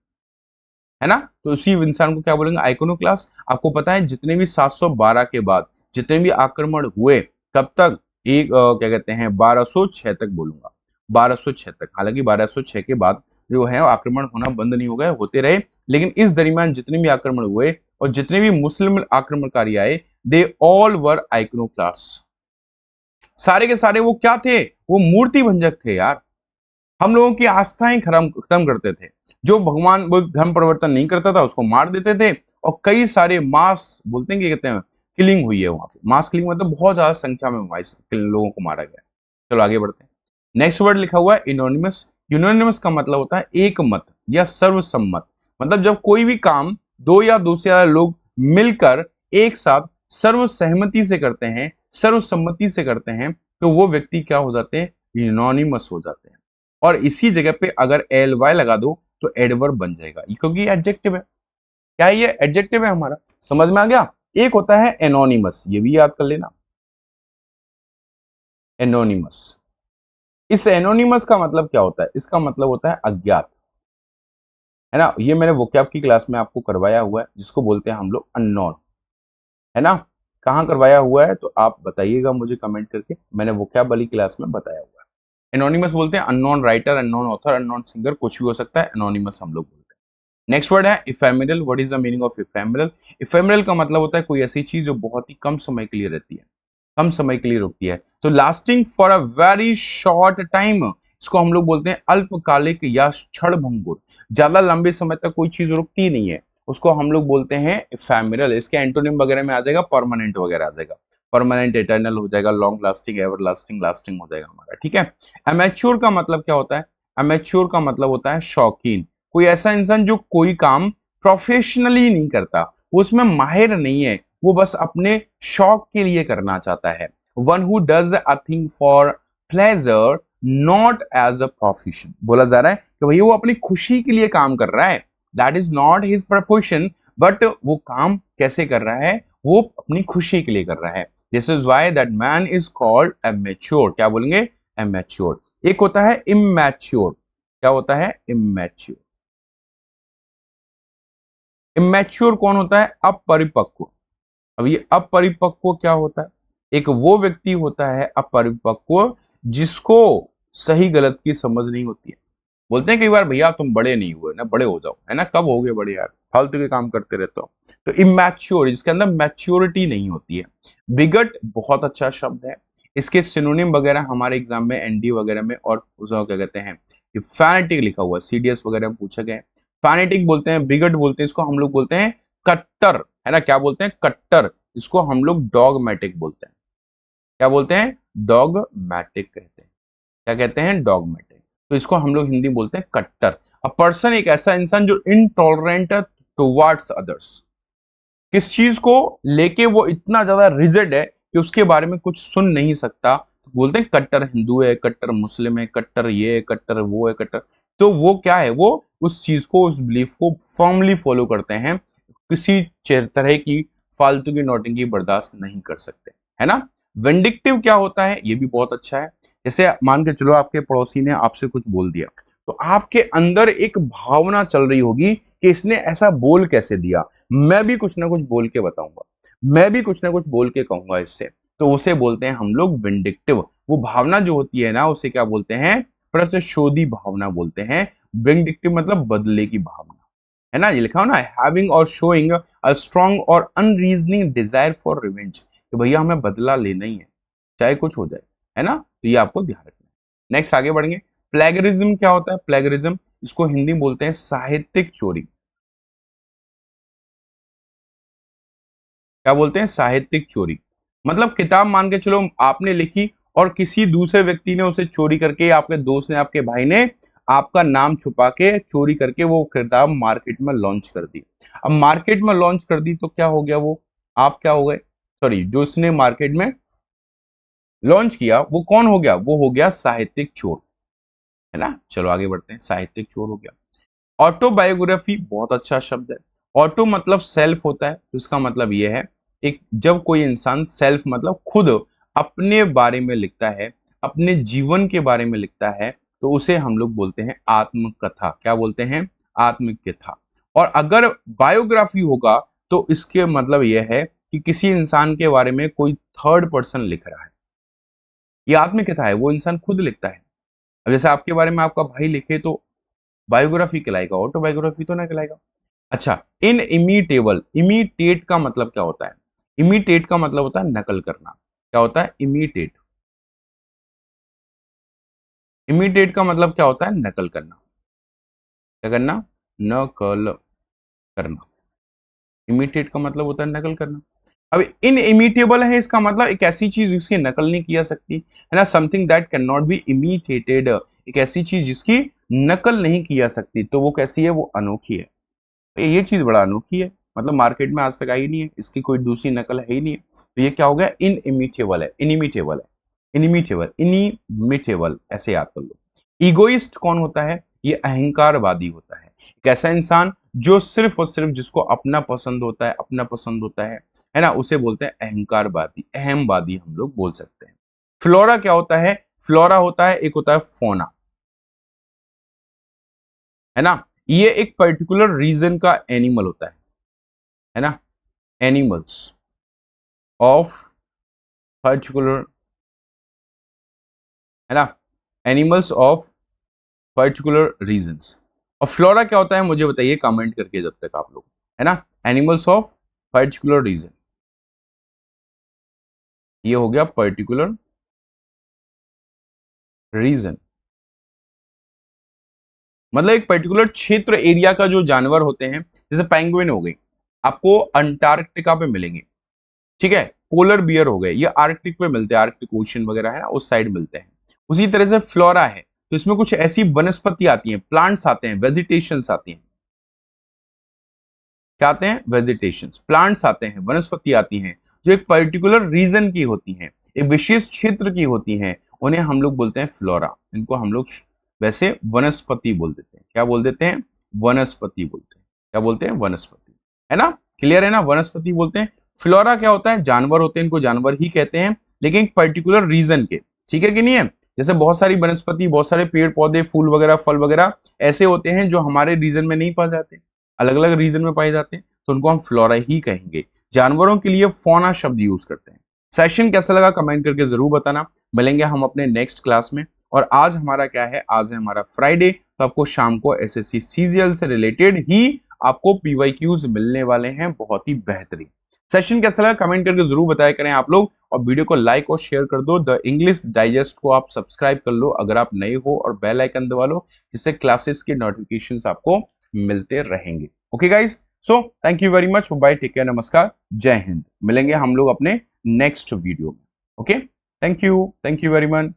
है ना? तो उसी इंसान को क्या बोलेंगे? आइकोनोक्लास्ट। आपको पता है जितने भी 712 के बाद जितने भी आक्रमण हुए, कब तक? एक क्या कहते हैं 1206 तक बोलूंगा, 1206 तक। हालांकि 1206 के बाद जो है आक्रमण होना बंद नहीं हो गए, होते रहे, लेकिन इस दरमियान जितने भी आक्रमण हुए और जितने भी मुस्लिम आक्रमणकारी आए, दे ऑल वर आइकोनोक्लास्ट। सारे के सारे वो क्या थे? वो मूर्ति भंजक थे यार। हम लोगों की आस्थाएं खत्म करते थे। जो भगवान वो धर्म परिवर्तन नहीं करता था उसको मार देते थे, और कई सारे मास बोलते हैं, क्या कहते हैं, किलिंग हुई है वहां पे। मास किलिंग मतलब बहुत ज्यादा संख्या में हुआ, इस लोगों को मारा गया। चलो आगे बढ़ते हैं। नेक्स्ट वर्ड लिखा हुआ है इनोनिमस। यूनोनिमस का मतलब होता है एक मत या सर्वसम्मत। मतलब जब कोई भी काम दो या दो से ज्यादा लोग मिलकर एक साथ सर्वसहमति से करते हैं, सर्वसम्मति से करते हैं, तो वो व्यक्ति क्या हो जाते हैं? यूनोनिमस हो जाते हैं। और इसी जगह पे अगर एल वाई लगा दो तो एडवर्ब बन जाएगा, क्योंकि ये एडजेक्टिव है। क्या ये एडजेक्टिव है हमारा? समझ में आ गया? एक होता है एनोनिमस, ये भी याद कर लेना, एनोनिमस। इस एनोनिमस का मतलब क्या होता है? इसका मतलब होता है अज्ञात, है ना? ये मैंने वोकैब की क्लास में आपको करवाया हुआ है, जिसको बोलते हैं हम लोग अननोन, है ना? कहाँ करवाया हुआ है तो आप बताइएगा मुझे कमेंट करके, मैंने वोकैब वाली क्लास में बताया हुआ है। एनोनिमस बोलते हैं unknown writer, unknown author, unknown singer, कुछ भी हो सकता है, एनोनिमस हम लोग बोलते हैं। नेक्स्ट वर्ड है ephemeral. What is the meaning of ephemeral? Ephemeral का मतलब होता है कोई ऐसी चीज जो बहुत ही कम समय के लिए रहती है, कम समय के लिए रुकती है। तो lasting for a very short time, इसको हम लोग बोलते हैं अल्पकालिक या क्षणभंगुर। ज्यादा लंबे समय तक कोई चीज रुकती नहीं है, उसको हम लोग बोलते हैं इफेमेरल। इसके एंटोनिम वगैरह में आ जाएगा परमानेंट वगैरह आ जाएगा, परमानेंट, एटर्नल हो जाएगा, long lasting, ever lasting, lasting हो जाएगा हमारा, ठीक है? अमेच्योर का मतलब क्या होता है? अमेच्योर का मतलब होता है शौकीन। कोई ऐसा इंसान जो कोई काम प्रोफेशनली नहीं करता, वो उसमें माहिर नहीं है, वो बस अपने शौक के लिए करना चाहता है। One who does a thing for pleasure not as a profession. बोला जा रहा है कि भैया वो अपनी खुशी के लिए काम कर रहा है, that is not his profession, but वो काम कैसे कर रहा है? वो अपनी खुशी के लिए कर रहा है। This is why that man is called amateur. क्या बोलेंगे? एमेच्योर। एक होता है इमैच्योर। क्या होता है? इमैच्योर। इमैच्योर कौन होता है? अपरिपक्व। अब ये अपरिपक्व क्या होता है? एक वो व्यक्ति होता है अपरिपक्व जिसको सही गलत की समझ नहीं होती है। बोलते हैं कई बार भैया तुम बड़े नहीं हुए ना, बड़े हो जाओ, है ना? कब हो गए बड़े यार, फालतू के काम करते रहते हो। तो इमैच्योर, जिसके अंदर मैच्योरिटी नहीं होती है। बिगट बहुत अच्छा शब्द है, इसके सिनोनिम वगैरह हमारे एग्जाम में एनडी वगैरह में, और उसको क्या कहते हैं, फैनेटिक लिखा हुआ है, सीडीएस वगैरह में पूछा गया है। फैनेटिक बोलते हैं, बिगट बोलते हैं, इसको हम लोग बोलते हैं कट्टर, है ना? क्या बोलते हैं? कट्टर। इसको हम लोग डॉगमेटिक बोलते हैं। क्या बोलते हैं? डॉगमेटिक कहते हैं। क्या कहते हैं? डॉगमेटिक। तो इसको हम लोग हिंदी बोलते हैं कट्टर। अ पर्सन एक ऐसा इंसान जो इनटॉलरेंट है टुवर्ड्स अदर्स। किस चीज को लेके वो इतना ज्यादा रिजिड है कि उसके बारे में कुछ सुन नहीं सकता, तो बोलते हैं कट्टर हिंदू है, कट्टर मुस्लिम है, कट्टर ये है, कट्टर वो है, कट्टर। तो वो क्या है? वो उस चीज को, उस बिलीफ को फर्मली फॉलो करते हैं, किसी तरह की फालतू की नोटिंग बर्दाश्त नहीं कर सकते, है ना? विंडिक्टिव क्या होता है? ये भी बहुत अच्छा है। जैसे मान के चलो आपके पड़ोसी ने आपसे कुछ बोल दिया, तो आपके अंदर एक भावना चल रही होगी कि इसने ऐसा बोल कैसे दिया, मैं भी कुछ ना कुछ बोल के बताऊंगा, मैं भी कुछ ना कुछ बोल के कहूंगा इससे। तो उसे बोलते हैं हम लोग विंडिक्टिव। वो भावना जो होती है ना, उसे क्या बोलते हैं? प्रतिशोधी भावना बोलते हैं। विंडिक्टिव मतलब बदले की भावना, है ना? ये लिखा हो ना, हैविंग और शोइंग अ स्ट्रॉन्ग और अनरीजनिंग डिजायर फॉर रिवेंज, तो भैया हमें बदला लेना ही है, चाहे कुछ हो जाए, है ना। तो ये आपको ध्यान रखना है। नेक्स्ट आगे बढ़ेंगे। प्लेगरिज्म क्या होता है? प्लेगरिज्म, इसको हिंदी में बोलते हैं साहित्यिक चोरी। क्या बोलते हैं? साहित्यिक चोरी। मतलब किताब मान के चलो आपने लिखी और किसी दूसरे व्यक्ति ने उसे चोरी करके, आपके दोस्त ने, आपके भाई ने आपका नाम छुपा के चोरी करके वो किताब मार्केट में लॉन्च कर दी। अब मार्केट में लॉन्च कर दी तो क्या हो गया? वो आप क्या हो गए, सॉरी, जो उसने मार्केट में लॉन्च किया वो कौन हो गया? वो हो गया साहित्यिक चोर, है ना। चलो आगे बढ़ते हैं। साहित्यिक चोर हो गया। ऑटोबायोग्राफी बहुत अच्छा शब्द है। ऑटो मतलब सेल्फ होता है, तो इसका मतलब ये है एक, जब कोई इंसान सेल्फ मतलब खुद अपने बारे में लिखता है, अपने जीवन के बारे में लिखता है, तो उसे हम लोग बोलते हैं आत्मकथा। क्या बोलते हैं? आत्मकथा। और अगर बायोग्राफी होगा तो इसके मतलब यह है कि किसी इंसान के बारे में कोई थर्ड पर्सन लिख रहा है। ये आत्मकथा है, वो इंसान खुद लिखता है। अब जैसे आपके बारे में आपका भाई लिखे तो बायोग्राफी कहलाएगा, ऑटोबायोग्राफी तो ना कहलाएगा। अच्छा, इन इमिटेबल, इमिटेट का मतलब क्या होता है? इमिटेट का मतलब होता है नकल करना। क्या होता है? इमिटेट। इमिटेट का मतलब क्या होता है? नकल करना। क्या करना? नकल करना। इमिटेट का मतलब होता है नकल करना। अब इन इमिटेबल है, इसका मतलब एक ऐसी चीज जिसकी नकल नहीं किया सकती, है ना। Something that can not be imitated, एक ऐसी चीज जिसकी नकल नहीं की जा सकती, तो वो कैसी है? वो अनोखी है। ये चीज बड़ा अनोखी है, मतलब मार्केट में आज तक आई नहीं है, इसकी कोई दूसरी नकल है ही नहीं है। तो ये क्या हो गया? इनइमिटेबल है, इनिमिटेबल है, इनिमिटेबल, इनिमिटेबल, ऐसे याद कर लो। ईगोइस्ट कौन होता है? ये अहंकारवादी होता है। एक ऐसा इंसान जो सिर्फ और सिर्फ जिसको अपना पसंद होता है, अपना पसंद होता है ना, उसे बोलते हैं अहंकारवादी, अहमवादी हम लोग बोल सकते हैं। फ्लोरा क्या होता है? फ्लोरा होता है, एक होता है फोना, है ना। ये एक पर्टिकुलर रीजन का एनिमल होता है ना। एनिमल्स ऑफ पर्टिकुलर, है ना, एनिमल्स ऑफ पर्टिकुलर रीजंस। और फ्लोरा क्या होता है मुझे बताइए कमेंट करके जब तक आप लोग, है ना। एनिमल्स ऑफ पर्टिकुलर रीजन, ये हो गया पर्टिकुलर रीजन, मतलब एक पर्टिकुलर क्षेत्र, एरिया का जो जानवर होते हैं, जैसे पेंगुइन हो गई, आपको अंटार्कटिका पे मिलेंगे, ठीक है। पोलर बियर हो गए, ये आर्कटिक पे मिलते हैं, आर्कटिक ओशन वगैरह है ना, उस साइड मिलते हैं। उसी तरह से फ्लोरा है, तो इसमें कुछ ऐसी वनस्पति आती हैं, प्लांट्स आते हैं, वेजिटेशंस आती हैं। क्या आते हैं? वेजिटेशंस, प्लांट्स आते हैं, वनस्पति आती हैं, जो एक पर्टिकुलर रीजन की होती हैं, एक विशेष क्षेत्र की होती हैं, उन्हें हम लोग बोलते हैं फ्लोरा। इनको हम लोग वैसे वनस्पति बोल देते हैं। क्या बोल देते हैं? वनस्पति बोलते हैं। क्या बोलते हैं? वनस्पति, है ना। क्लियर है ना, वनस्पति बोलते हैं। फ्लोरा क्या होता है? जानवर होते हैं, इनको जानवर ही कहते हैं, लेकिन एक पर्टिकुलर रीजन के, ठीक है कि नहीं है। जैसे बहुत सारी वनस्पति, बहुत सारे पेड़ पौधे, फूल वगैरह, फल वगैरह ऐसे होते हैं जो हमारे रीजन में नहीं पाए जाते, अलग अलग रीजन में पाए जाते हैं, तो उनको हम फ्लोरा ही कहेंगे। जानवरों के लिए फौना शब्द यूज करते हैं। सेशन कैसा लगा कमेंट करके जरूर बताना। मिलेंगे हम अपने नेक्स्ट क्लास में। और आज हमारा क्या है? आज है हमारा फ्राइडे, तो आपको शाम को एसएससी सीजीएल से रिलेटेड ही आपको पीवाईक्यूज मिलने वाले हैं, बहुत ही बेहतरीन। सेशन कैसा लगा कमेंट करके जरूर बताया करें आप लोग, और वीडियो को लाइक और शेयर कर दो। द इंग्लिश डाइजेस्ट को आप सब्सक्राइब कर लो अगर आप नए हो, और बेल आइकन दबा लो, जिससे क्लासेस के नोटिफिकेशंस आपको मिलते रहेंगे। Okay guys, so thank you very much, bye, take care, नमस्कार, जय हिंद। मिलेंगे हम लोग अपने नेक्स्ट वीडियो में। Okay, thank you very much.